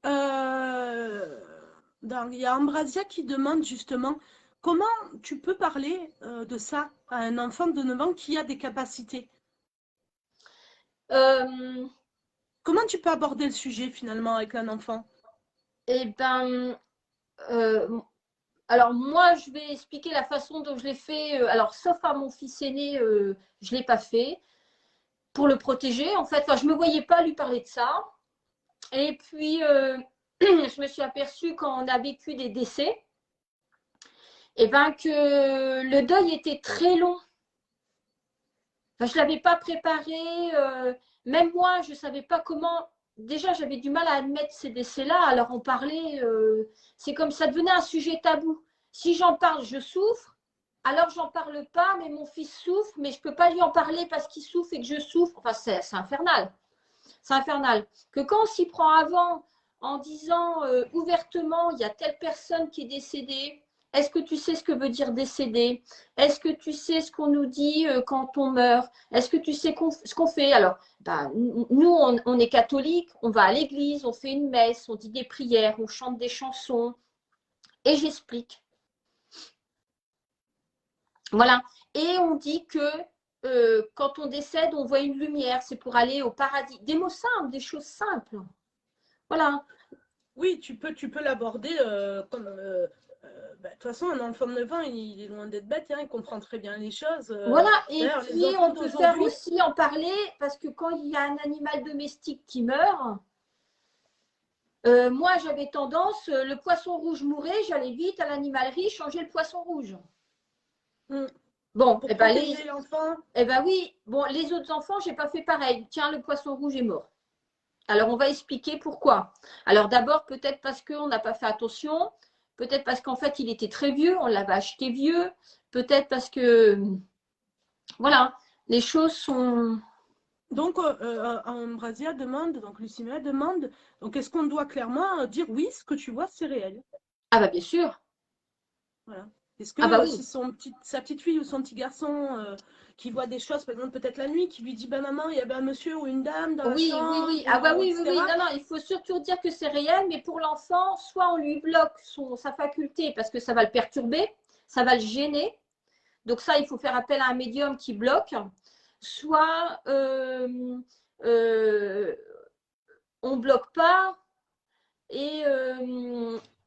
Euh, il y a Ambrasia qui demande justement comment tu peux parler de ça à un enfant de 9 ans qui a des capacités. Euh, Comment tu peux aborder le sujet finalement avec un enfant? eh ben, euh, alors moi, je vais expliquer la façon dont je l'ai fait. Alors, sauf à mon fils aîné, je ne l'ai pas fait pour le protéger. En fait, enfin, je ne me voyais pas lui parler de ça. Et puis, je me suis aperçue quand on a vécu des décès, eh ben, que le deuil était très long. Enfin, je ne l'avais pas préparé. Même moi, je ne savais pas comment. Déjà, j'avais du mal à admettre ces décès-là. Alors, en parler, c'est comme ça devenait un sujet tabou. Si j'en parle, je souffre. Alors, j'en parle pas, mais mon fils souffre, mais je ne peux pas lui en parler parce qu'il souffre et que je souffre. Enfin, c'est infernal. C'est infernal. Que quand on s'y prend avant, en disant ouvertement, il y a telle personne qui est décédée, est-ce que tu sais ce que veut dire décédé? Est-ce que tu sais ce qu'on nous dit quand on meurt? Est-ce que tu sais ce qu'on fait? Alors, ben, nous, on est catholiques, on va à l'église, on fait une messe, on dit des prières, on chante des chansons, et j'explique. Voilà. Et on dit que quand on décède, on voit une lumière, c'est pour aller au paradis. Des mots simples, des choses simples. Voilà. Oui, tu peux l'aborder comme. De toute façon, un enfant de 9 ans, il est loin d'être bête, hein, il comprend très bien les choses. Voilà, et D'ailleurs, les puis enfants on peut faire d'aujourd'hui, aussi en parler, parce que quand il y a un animal domestique qui meurt, moi j'avais tendance, le poisson rouge mourait, j'allais vite à l'animalerie changer le poisson rouge. Bon, pour protéger l'enfant. ben oui, bon, les autres enfants, j'ai pas fait pareil. Tiens, le poisson rouge est mort. Alors on va expliquer pourquoi. Alors d'abord, peut-être parce qu'on n'a pas fait attention, peut-être parce qu'en fait il était très vieux, on l'avait acheté vieux, peut-être parce que, voilà, les choses sont. Donc, Ambrazia demande, donc Lucimia demande, donc est-ce qu'on doit clairement dire oui, ce que tu vois, c'est réel? Ah bah bien sûr. Voilà. Est-ce Ah bah que oui. si sa petite fille ou son petit garçon qui voit des choses, par exemple peut-être la nuit, qui lui dit, bah maman, il y avait un monsieur ou une dame dans la Oui, oui, chambre, oui. Ah bah oui, oui, etc. oui. Non, non, il faut surtout dire que c'est réel, mais pour l'enfant, soit on lui bloque sa faculté parce que ça va le perturber, ça va le gêner. Donc ça, il faut faire appel à un médium qui bloque. Soit on ne bloque pas et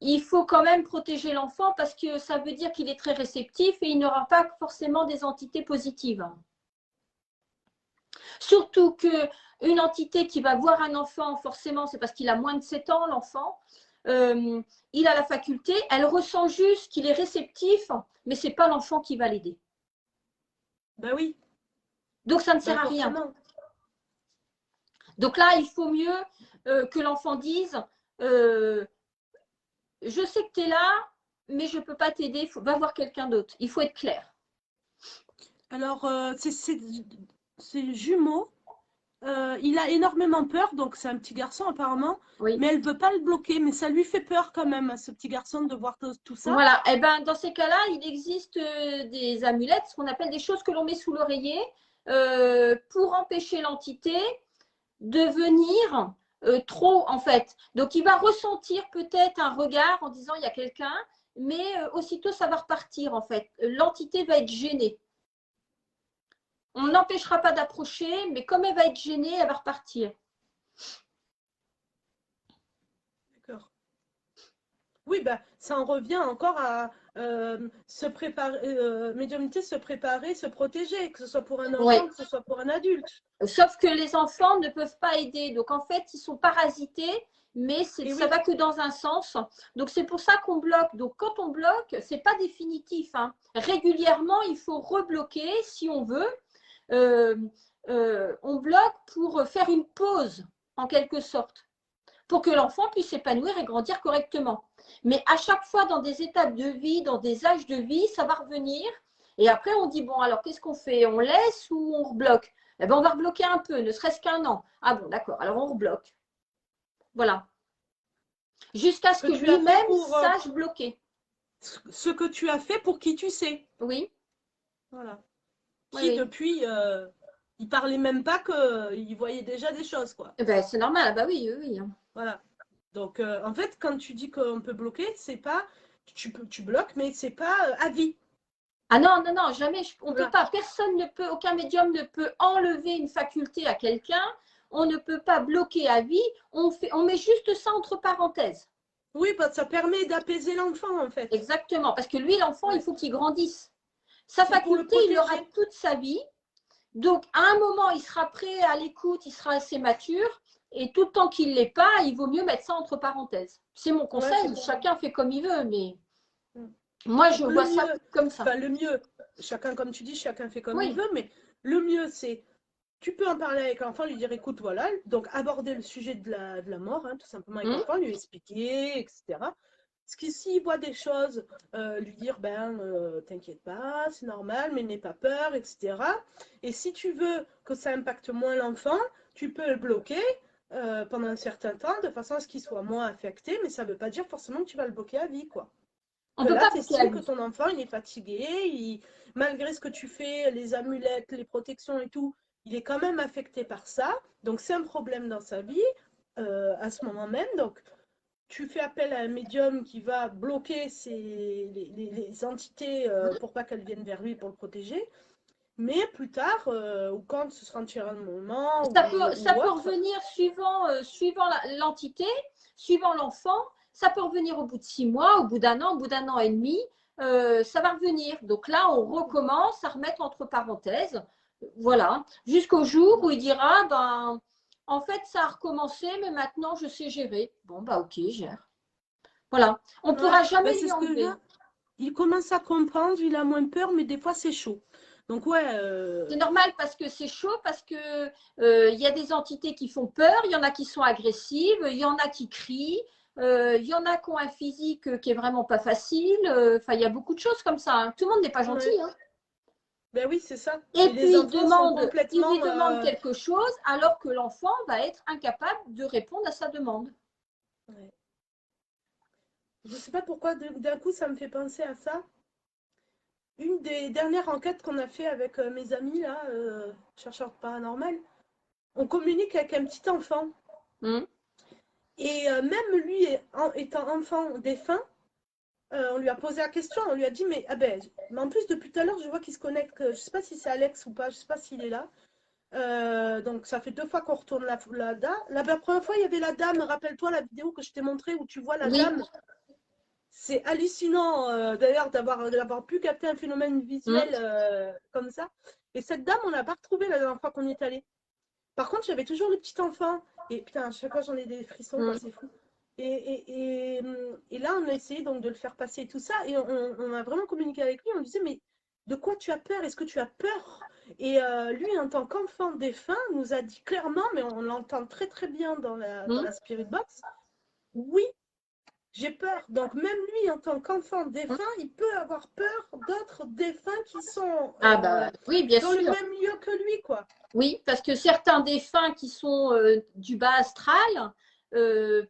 il faut quand même protéger l'enfant parce que ça veut dire qu'il est très réceptif et il n'aura pas forcément des entités positives. Surtout qu'une entité qui va voir un enfant, forcément, c'est parce qu'il a moins de 7 ans, l'enfant, il a la faculté, elle ressent juste qu'il est réceptif, mais ce n'est pas l'enfant qui va l'aider. Ben oui. Donc, ça ne sert Ben à rien. forcément. Donc là, il faut mieux que l'enfant dise je sais que tu es là, mais je ne peux pas t'aider, va voir quelqu'un d'autre. Il faut être clair. Alors, c'est jumeau. Il a énormément peur, donc c'est un petit garçon apparemment, Oui. mais elle veut pas le bloquer, mais ça lui fait peur quand même à ce petit garçon de voir tout ça. Voilà. Et ben, dans ces cas-là, il existe des amulettes, ce qu'on appelle des choses que l'on met sous l'oreiller pour empêcher l'entité de venir trop, en fait. Donc, il va ressentir peut-être un regard en disant il y a quelqu'un, mais aussitôt, ça va repartir, en fait. L'entité va être gênée. On ne l'empêchera pas d'approcher, mais comme elle va être gênée, elle va repartir. D'accord. Oui, bah, ça en revient encore à se préparer, médiumnité, se préparer, se protéger, que ce soit pour un enfant, Oui. que ce soit pour un adulte. Sauf que les enfants ne peuvent pas aider. Donc, en fait, ils sont parasités, mais ça Et ne oui, va que dans un sens. Donc, c'est pour ça qu'on bloque. Donc, quand on bloque, ce n'est pas définitif, hein. Régulièrement, il faut rebloquer si on veut. On bloque pour faire une pause, en quelque sorte, pour que l'enfant puisse s'épanouir et grandir correctement. Mais à chaque fois, dans des étapes de vie, dans des âges de vie, ça va revenir. Et après, on dit, bon, alors qu'est-ce qu'on fait? On laisse ou on rebloque? Eh bien, on va rebloquer un peu, ne serait-ce qu'un an. Ah bon, d'accord, alors on rebloque. Voilà. Jusqu'à ce que lui-même sache bloquer. Ce que tu as fait pour qui tu sais. Oui. Voilà. Qui, Oui. depuis, il parlait même pas qu'il voyait déjà des choses, quoi. Eh ben, c'est normal, ah bah oui, oui. Voilà. Donc, en fait, quand tu dis qu'on peut bloquer, c'est pas. Tu bloques, mais c'est pas à vie. Ah non, non, non, jamais. On Voilà. peut pas. Personne ne peut, aucun médium ne peut enlever une faculté à quelqu'un. On ne peut pas bloquer à vie. On met juste ça entre parenthèses. Oui, parce que ça permet d'apaiser l'enfant, en fait. Exactement. Parce que lui, l'enfant, Ouais. il faut qu'il grandisse. Sa C'est pour le faculté, il l'aura protéger. toute sa vie. Donc, à un moment, il sera prêt à l'écoute, il sera assez mature. Et tout le temps qu'il ne l'est pas, il vaut mieux mettre ça entre parenthèses. C'est mon conseil. Ouais, chacun fait comme il veut, mais mm. moi, je Le vois ça mieux, comme ça. enfin, le mieux, chacun, comme tu dis, chacun fait comme il Oui. veut, mais le mieux, c'est, tu peux en parler avec l'enfant, lui dire, écoute, voilà, donc aborder le sujet de la mort, hein, tout simplement avec Hum. l'enfant, lui expliquer, etc. Ce qui, s'il voit des choses, lui dire, ben, t'inquiète pas, c'est normal, mais n'aie pas peur, etc. Et si tu veux que ça impacte moins l'enfant, tu peux le bloquer pendant un certain temps, de façon à ce qu'il soit moins affecté, mais ça ne veut pas dire forcément que tu vas le bloquer à vie, quoi. On Que ne peut là, pas tu bloquer la estimes que vie. ton enfant, il est fatigué, malgré ce que tu fais, les amulettes, les protections et tout, il est quand même affecté par ça. Donc, c'est un problème dans sa vie à ce moment même. Donc, tu fais appel à un médium qui va bloquer les entités pour pas qu'elles viennent vers lui pour le protéger. Mais plus tard, ou quand ce sera un moment Ça ou peut autre, revenir suivant l'entité, suivant l'enfant. Ça peut revenir au bout de 6 mois, au bout d'un an et demi. Ça va revenir. Donc là, on recommence à remettre entre parenthèses. Voilà. Jusqu'au jour où il dira, ben, en fait, ça a recommencé, mais maintenant, je sais gérer. Bon, bah ok, gère. Voilà. On ne ouais, pourra ben jamais c'est lui ce que enlever. là, il commence à comprendre, il a moins peur, mais des fois c'est chaud. Donc ouais, C'est normal parce que c'est chaud, parce que y a des entités qui font peur, il y en a qui sont agressives, il y en a qui crient, il y en a qui ont un physique qui est vraiment pas facile. Enfin, il y a beaucoup de choses comme ça, hein. Tout le monde n'est pas gentil, ouais. hein. Ben oui, c'est ça. Et Et les puis enfants sont il lui complètement. demande quelque chose alors que l'enfant va être incapable de répondre à sa demande. Ouais. Je sais pas pourquoi d'un coup ça me fait penser à ça. Une des dernières enquêtes qu'on a fait avec mes amis là, chercheurs paranormal, on communique avec un petit enfant. Hum. Et même lui étant enfant défunt, on lui a posé la question, on lui a dit mais ah ben, mais en plus depuis tout à l'heure je vois qu'il se connecte. Je sais pas si c'est Alex ou pas, je sais pas s'il est là. Donc ça fait 2 fois qu'on retourne la première fois il y avait la dame, rappelle-toi la vidéo que je t'ai montrée où tu vois la Oui. dame. C'est hallucinant d'ailleurs d'avoir pu capter un phénomène Hum. visuel comme ça. Et cette dame, on l'a pas retrouvée la dernière fois qu'on y est allé. Par contre, j'avais toujours le petit enfant. Et putain, à chaque fois j'en ai des frissons, quoi, Hum. c'est fou. Et là, on a essayé donc de le faire passer tout ça. Et on a vraiment communiqué avec lui. On lui disait, mais de quoi tu as peur? Est-ce que tu as peur? Et lui, en tant qu'enfant défunt, nous a dit clairement, mais on l'entend très très bien dans Hum. la Spirit Box, oui, j'ai peur. Donc même lui, en tant qu'enfant Hum. défunt, il peut avoir peur d'autres défunts qui sont Ah bah oui, bien dans le sûr. même lieu que lui, quoi. Oui, parce que certains défunts qui sont du bas astral euh,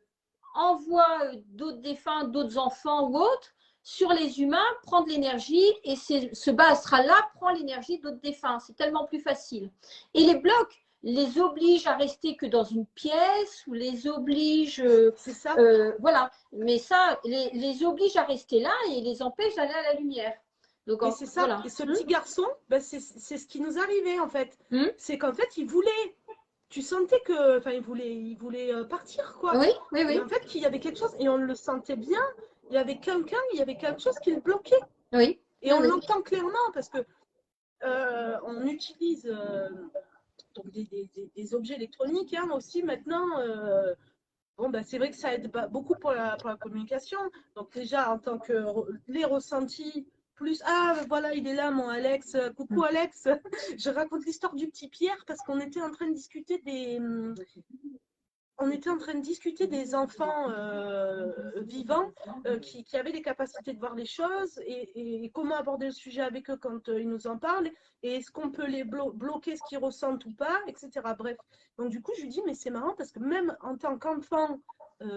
envoie d'autres défunts, d'autres enfants ou autres sur les humains, prendre l'énergie et ce bas astral-là prend l'énergie d'autres défunts. C'est tellement plus facile. Et les blocs les obligent à rester que dans une pièce ou les obligent. C'est ça. Voilà. Mais ça, les oblige à rester là et les empêche d'aller à la lumière. Donc, Mais c'est ça. voilà. Et ce petit garçon, ben, c'est ce qui nous arrivait, en fait. Hum. C'est qu'en fait, il voulait. Tu sentais que. Enfin, il voulait partir, quoi. Oui, oui, Et oui. en fait, qu'il y avait quelque chose, et on le sentait bien, il y avait quelque chose qui le bloquait. Oui, Et oui, on oui. l'entend clairement parce que on utilise donc des objets électroniques hein, aussi maintenant. Bon, bah, c'est vrai que ça aide beaucoup pour la communication. Donc déjà, en tant que les ressentis, plus... Ah, voilà, il est là, mon Alex. Coucou, Alex. Je raconte l'histoire du petit Pierre parce qu'on était en train de discuter on était en train de discuter des enfants vivants qui avaient les capacités de voir les choses et comment aborder le sujet avec eux quand ils nous en parlent et est-ce qu'on peut les bloquer ce qu'ils ressentent ou pas, etc. Bref, donc du coup je lui dis mais c'est marrant parce que même en tant qu'enfant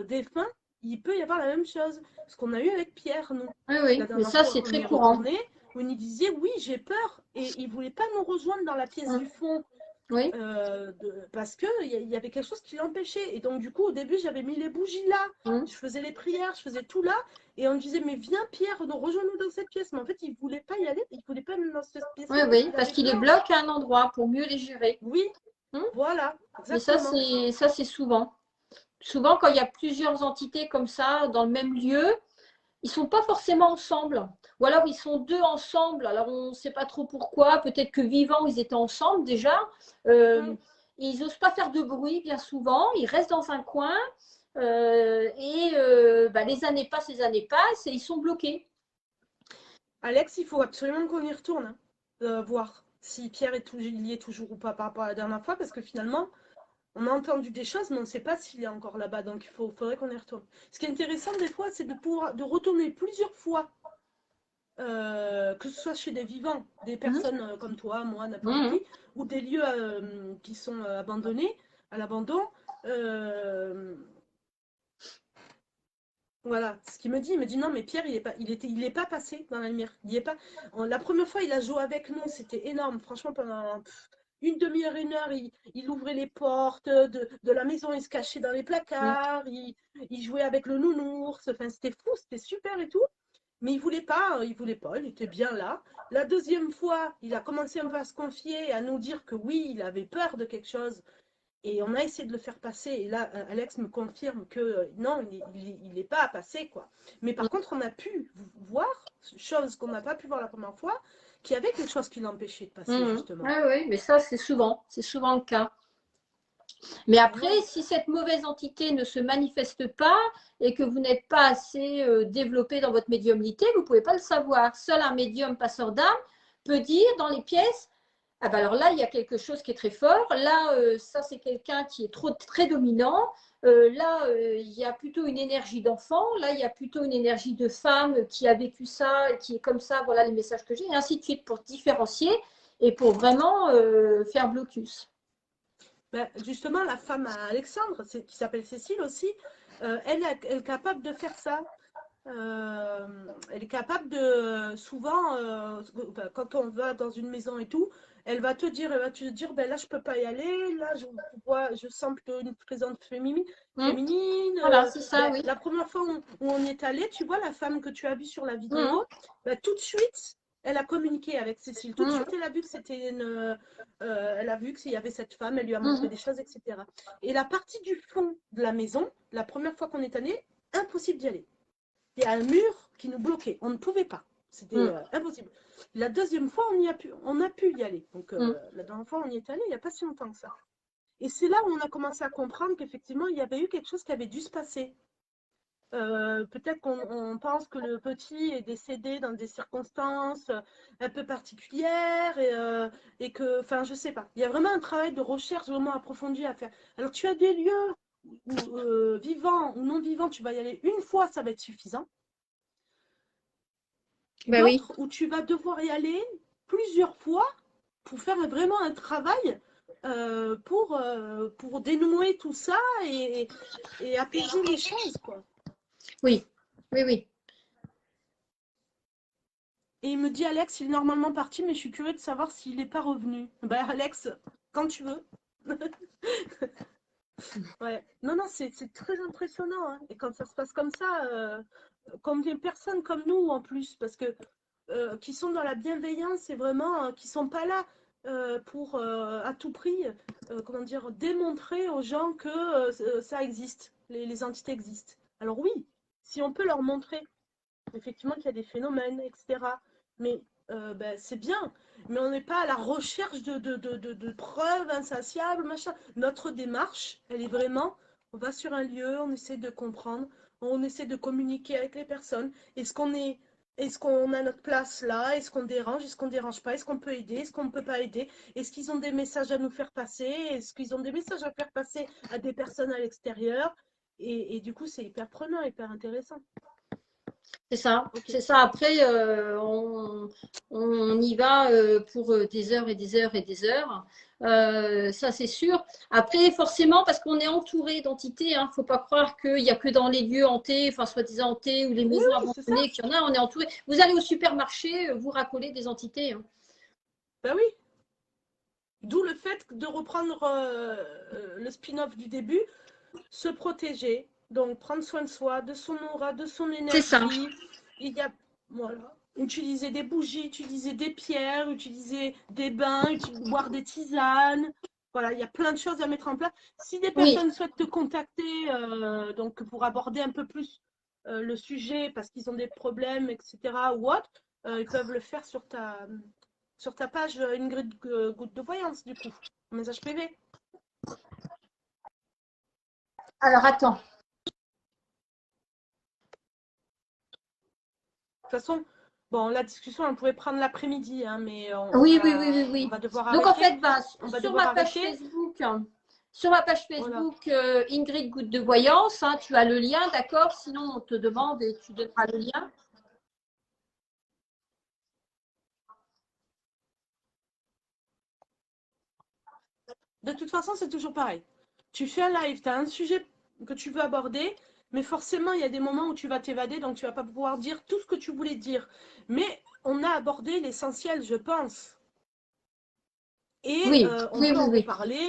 défunt, il peut y avoir la même chose. Ce qu'on a eu avec Pierre, nous, Oui, la oui. Mais dernière ça, fois c'est qu'on y très est courant. retourné, où il nous disait oui j'ai peur et il ne voulait pas nous rejoindre dans la pièce Hum. du fond Oui. parce qu'il y avait quelque chose qui l'empêchait. Et donc, du coup, au début, j'avais mis les bougies là, Hum. je faisais les prières, je faisais tout là. Et on me disait, mais viens Pierre, rejoins-nous dans cette pièce. Mais en fait, il ne voulait pas y aller, il ne voulait pas aller dans cette Oui, pièce-là parce oui. qu'il Parce avait qu'il les peur. bloque à un endroit pour mieux les gérer. Oui, Hum. voilà, Mais exactement. ça, c'est souvent. Souvent, quand il y a plusieurs entités comme ça dans le même lieu, ils ne sont pas forcément ensemble. Ou alors, ils sont deux ensemble. Alors, on ne sait pas trop pourquoi. Peut-être que vivants, ils étaient ensemble déjà. Mm. Ils n'osent pas faire de bruit bien souvent. Ils restent dans un coin. Bah, les années passent et ils sont bloqués. Alex, il faut absolument qu'on y retourne, hein, voir. si Pierre il y est toujours ou pas par rapport à la dernière fois, parce que finalement, on a entendu des choses, mais on ne sait pas s'il est encore là-bas, donc faudrait qu'on y retourne. Ce qui est intéressant des fois, c'est de retourner plusieurs fois, que ce soit chez des vivants, des personnes comme toi, moi, n'importe qui, ou des lieux qui sont abandonnés, à l'abandon. Voilà, ce qu'il me dit, il me dit non, mais Pierre, il est pas passé dans la lumière. Il y est pas. La première fois, il a joué avec nous, c'était énorme. Franchement, pendant une demi-heure, une heure, il ouvrait les portes de la maison, il se cachait dans les placards, il jouait avec le nounours. Enfin, c'était fou, c'était super et tout. Mais il voulait pas, il était bien là. La deuxième fois, il a commencé un peu à se confier, à nous dire que oui, il avait peur de quelque chose. Et on a essayé de le faire passer. Et là, Alex me confirme que non, il n'est pas à passer, quoi. Mais par contre, on a pu voir, chose qu'on n'a pas pu voir la première fois, qu'il y avait quelque chose qui l'empêchait de passer, justement. Oui, mais ça, c'est souvent le cas. Mais après, Ouais. si cette mauvaise entité ne se manifeste pas et que vous n'êtes pas assez développé dans votre médiumnité, vous ne pouvez pas le savoir. Seul un médium passeur d'âme peut dire dans les pièces, ah ben alors là, il y a quelque chose qui est très fort. Là, ça, c'est quelqu'un qui est très dominant. Là, il y a plutôt une énergie d'enfant. Là, il y a plutôt une énergie de femme qui a vécu ça et qui est comme ça. Voilà les messages que j'ai. Et ainsi de suite pour différencier et pour vraiment faire blocus. Ben, justement, la femme à Alexandre, qui s'appelle Cécile aussi, elle est capable de faire ça. Elle est capable de, souvent, quand on va dans une maison et tout, elle va te dire, ben là, je peux pas y aller, là, je sens plutôt une présence féminine. Voilà, c'est ça, Ben, oui. la première fois où on y est allé, tu vois, la femme que tu as vue sur la vidéo, ben, tout de suite, elle a communiqué avec Cécile. Tout de suite, elle a vu que c'était elle a vu qu'il y avait cette femme, elle lui a montré des choses, etc. Et la partie du fond de la maison, la première fois qu'on est allé, impossible d'y aller. Il y a un mur qui nous bloquait. On ne pouvait pas. C'était impossible. La deuxième fois, on a pu y aller. Donc, la dernière fois, on y est allé il n'y a pas si longtemps que ça. Et c'est là où on a commencé à comprendre qu'effectivement, il y avait eu quelque chose qui avait dû se passer. Peut-être qu'on pense que le petit est décédé dans des circonstances un peu particulières et que, enfin, je sais pas. Il y a vraiment un travail de recherche vraiment approfondi à faire. Alors, tu as des lieux où, vivants ou non vivants, tu vas y aller une fois, ça va être suffisant. Ben oui. D'autres où tu vas devoir y aller plusieurs fois pour faire vraiment un travail pour dénouer tout ça et apaiser les choses, quoi. Oui, oui, oui. Et il me dit, Alex, il est normalement parti, mais je suis curieux de savoir s'il n'est pas revenu. Ben, Alex, quand tu veux. Ouais. Non, non, c'est très impressionnant, hein. Et quand ça se passe comme ça, comme des personnes comme nous en plus, parce que qui sont dans la bienveillance et vraiment qui sont pas là pour à tout prix, comment dire, démontrer aux gens que ça existe, les entités existent. Alors oui, si on peut leur montrer effectivement qu'il y a des phénomènes, etc. Mais ben, c'est bien, mais on n'est pas à la recherche de preuves insatiables, machin. Notre démarche, elle est vraiment, on va sur un lieu, on essaie de comprendre, on essaie de communiquer avec les personnes. Est-ce qu'on a notre place là? Est-ce qu'on dérange? Est-ce qu'on dérange pas? Est-ce qu'on peut aider? Est-ce qu'on ne peut pas aider? Est-ce qu'ils ont des messages à nous faire passer? Est-ce qu'ils ont des messages à faire passer à des personnes à l'extérieur? Et du coup, c'est hyper prenant, hyper intéressant. C'est ça, Ok. c'est ça. Après, on y va pour des heures et des heures et des heures. Ça, c'est sûr. Après, forcément, parce qu'on est entouré d'entités, hein, faut pas croire qu'il n'y a que dans les lieux hantés, enfin, soi-disant hantés ou les Oui, maisons oui, c'est ça. abandonnées qu'il y en a, on est entouré. Vous allez au supermarché, vous racolez des entités, hein. Ben oui. D'où le fait de reprendre le spin-off du début, se protéger, donc prendre soin de soi, de son aura, de son C'est ça. énergie. Il y a, voilà, utiliser des bougies, utiliser des pierres, utiliser des bains, boire des tisanes. Voilà, il y a plein de choses à mettre en place. Si des Oui, personnes souhaitent te contacter donc pour aborder un peu plus le sujet parce qu'ils ont des problèmes, etc. ou autre, ils peuvent le faire sur ta page Ingrid Goutte de Voyance, du coup, en message privé. De alors attends. toute façon, Bon, la discussion, on pourrait prendre l'après-midi, hein, mais Oui. on va devoir Donc, en arrêter. fait, On va sur devoir ma page arrêter. Facebook, sur ma page Voilà. Facebook Ingrid Goutte de Voyance, hein, tu as le lien, d'accord? Sinon, on te demande et tu donneras le lien. De toute façon, c'est toujours pareil. Tu fais un live, tu as un sujet que tu veux aborder, mais forcément, il y a des moments où tu vas t'évader, donc tu vas pas pouvoir dire tout ce que tu voulais dire. Mais on a abordé l'essentiel, je pense. Et Oui, on peut en oui. reparler,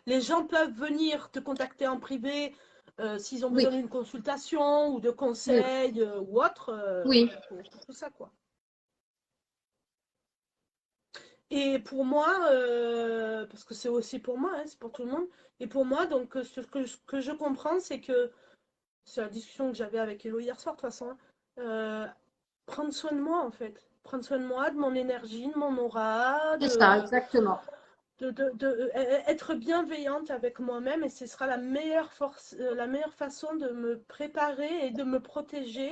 les gens peuvent venir te contacter en privé s'ils ont besoin Oui, d'une consultation ou de oui, conseils ou autre, oui. pour tout ça, quoi. Et pour moi, parce que c'est aussi pour moi, hein, c'est pour tout le monde, et pour moi, donc, ce que je comprends, c'est que, c'est la discussion que j'avais avec Hello hier soir, de toute façon, hein, euh, prendre soin de moi, en fait. Prendre soin de moi, de mon énergie, de mon aura, C'est ça, exactement. être bienveillante avec moi-même, et ce sera la meilleure la meilleure façon de me préparer et de me protéger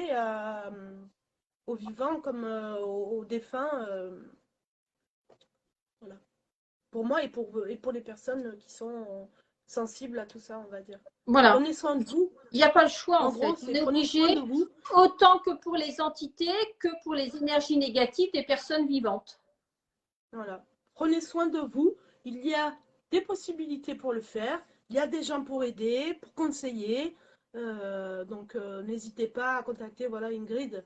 aux vivants comme aux défunts. Voilà. Pour moi et pour les personnes qui sont sensibles à tout ça, on va dire. Voilà. Prenez soin de vous. Il n'y a pas le choix, en En gros, fait. On c'est est prenez soin obligé, de vous. autant que pour les entités, que pour les énergies négatives des personnes vivantes. Voilà. Prenez soin de vous. Il y a des possibilités pour le faire. Il y a des gens pour aider, pour conseiller. Donc, n'hésitez pas à contacter voilà, Ingrid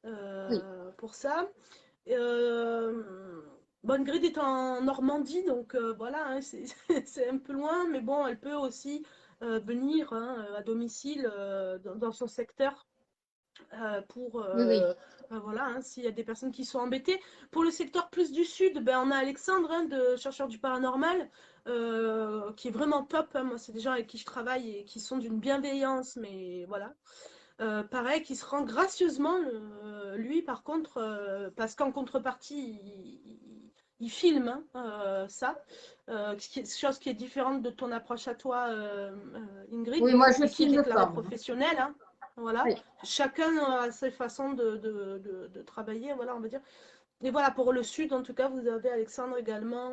Oui, pour ça. Bon, Ingrid est en Normandie, donc voilà, hein, c'est un peu loin, mais bon, elle peut aussi venir hein, à domicile dans son secteur pour oui. voilà, hein, s'il y a des personnes qui sont embêtées. Pour le secteur plus du sud, ben, on a Alexandre hein, de Chercheurs du Paranormal qui est vraiment top. Hein. Moi, c'est des gens avec qui je travaille et qui sont d'une bienveillance, mais voilà. Pareil, qui se rend gracieusement, lui, par contre, parce qu'en contrepartie, il filme hein, ça, chose qui est différente de ton approche à toi, Oui, Ingrid, moi, je et qui est filme déclarée pas. professionnelle. Hein, voilà. Oui. Chacun a ses façons de travailler, voilà, on va dire. Et voilà, pour le sud, en tout cas, vous avez Alexandre également.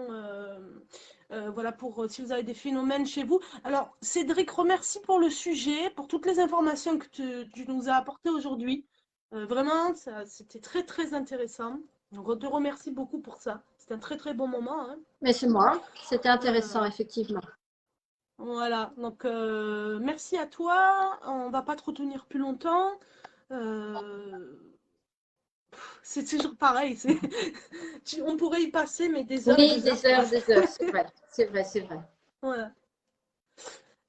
Voilà, pour si vous avez des phénomènes chez vous. Alors, Cédric, remercie pour le sujet, pour toutes les informations que tu nous as apportées aujourd'hui. Vraiment, c'était très, très intéressant. Donc, on te remercie beaucoup pour ça. C'était un très, très bon moment. Hein. Mais c'est moi. C'était intéressant, Euh, effectivement. voilà, donc merci à toi. On va pas te retenir plus longtemps. Euh, c'est toujours pareil. On pourrait y passer, mais Oui, des heures, quoi. des heures. C'est vrai. C'est vrai, c'est vrai. Voilà.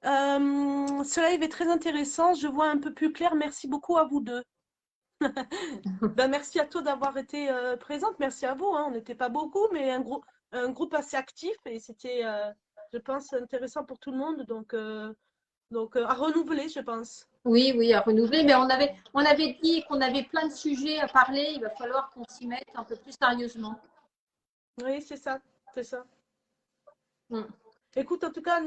Ce live est très intéressant. Je vois un peu plus clair. Merci beaucoup à vous deux. Ben, merci à toi d'avoir été présente. Merci à vous. Hein. On n'était pas beaucoup, mais un groupe assez actif et c'était, je pense, intéressant pour tout le monde. Donc à renouveler, je pense. Oui, oui, à renouveler. Mais on avait dit qu'on avait plein de sujets à parler. Il va falloir qu'on s'y mette un peu plus sérieusement. Oui, c'est ça. C'est ça. Mm. Écoute, en tout cas,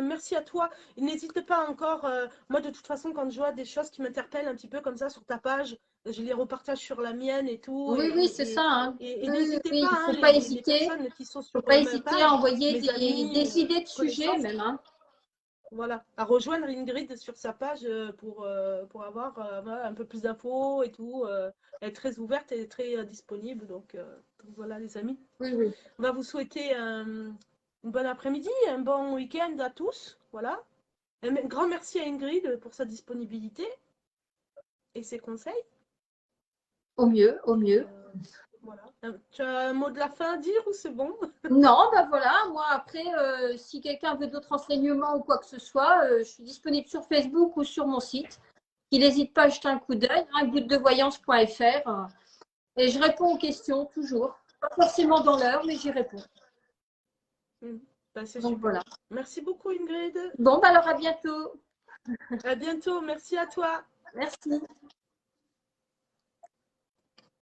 merci à toi. N'hésite pas encore. Moi, de toute façon, quand je vois des choses qui m'interpellent un petit peu comme ça sur ta page, je les repartage sur la mienne et tout. Oui, oui, c'est ça. Hein. Et Oui, oui, n'hésitez oui. pas, Il ne hein, faut pas les hésiter. personnes qui sont Il ne sur faut pas ma hésiter à page, envoyer mes amis, des idées de sujets connaissances, même. Hein. voilà, à rejoindre Ingrid sur sa page pour avoir voilà, un peu plus d'infos et tout. Elle est très ouverte et très disponible. Donc voilà, les amis. Oui, oui. On va vous souhaiter une bonne après-midi, un bon week-end à tous. Voilà. Un grand merci à Ingrid pour sa disponibilité et ses conseils. Au mieux, au Et mieux. voilà. Tu as un mot de la fin à dire ou c'est bon? Non, ben voilà, moi après, si quelqu'un veut d'autres renseignements ou quoi que ce soit, je suis disponible sur Facebook ou sur mon site. Qu'il n'hésite pas à jeter un coup d'œil, hein, gouttesdevoyance.fr. Et je réponds aux questions toujours. Pas forcément dans l'heure, mais j'y réponds. Ben, c'est Donc super. voilà. Merci beaucoup Ingrid. Bon, ben alors à bientôt. À bientôt. Merci à toi. Merci.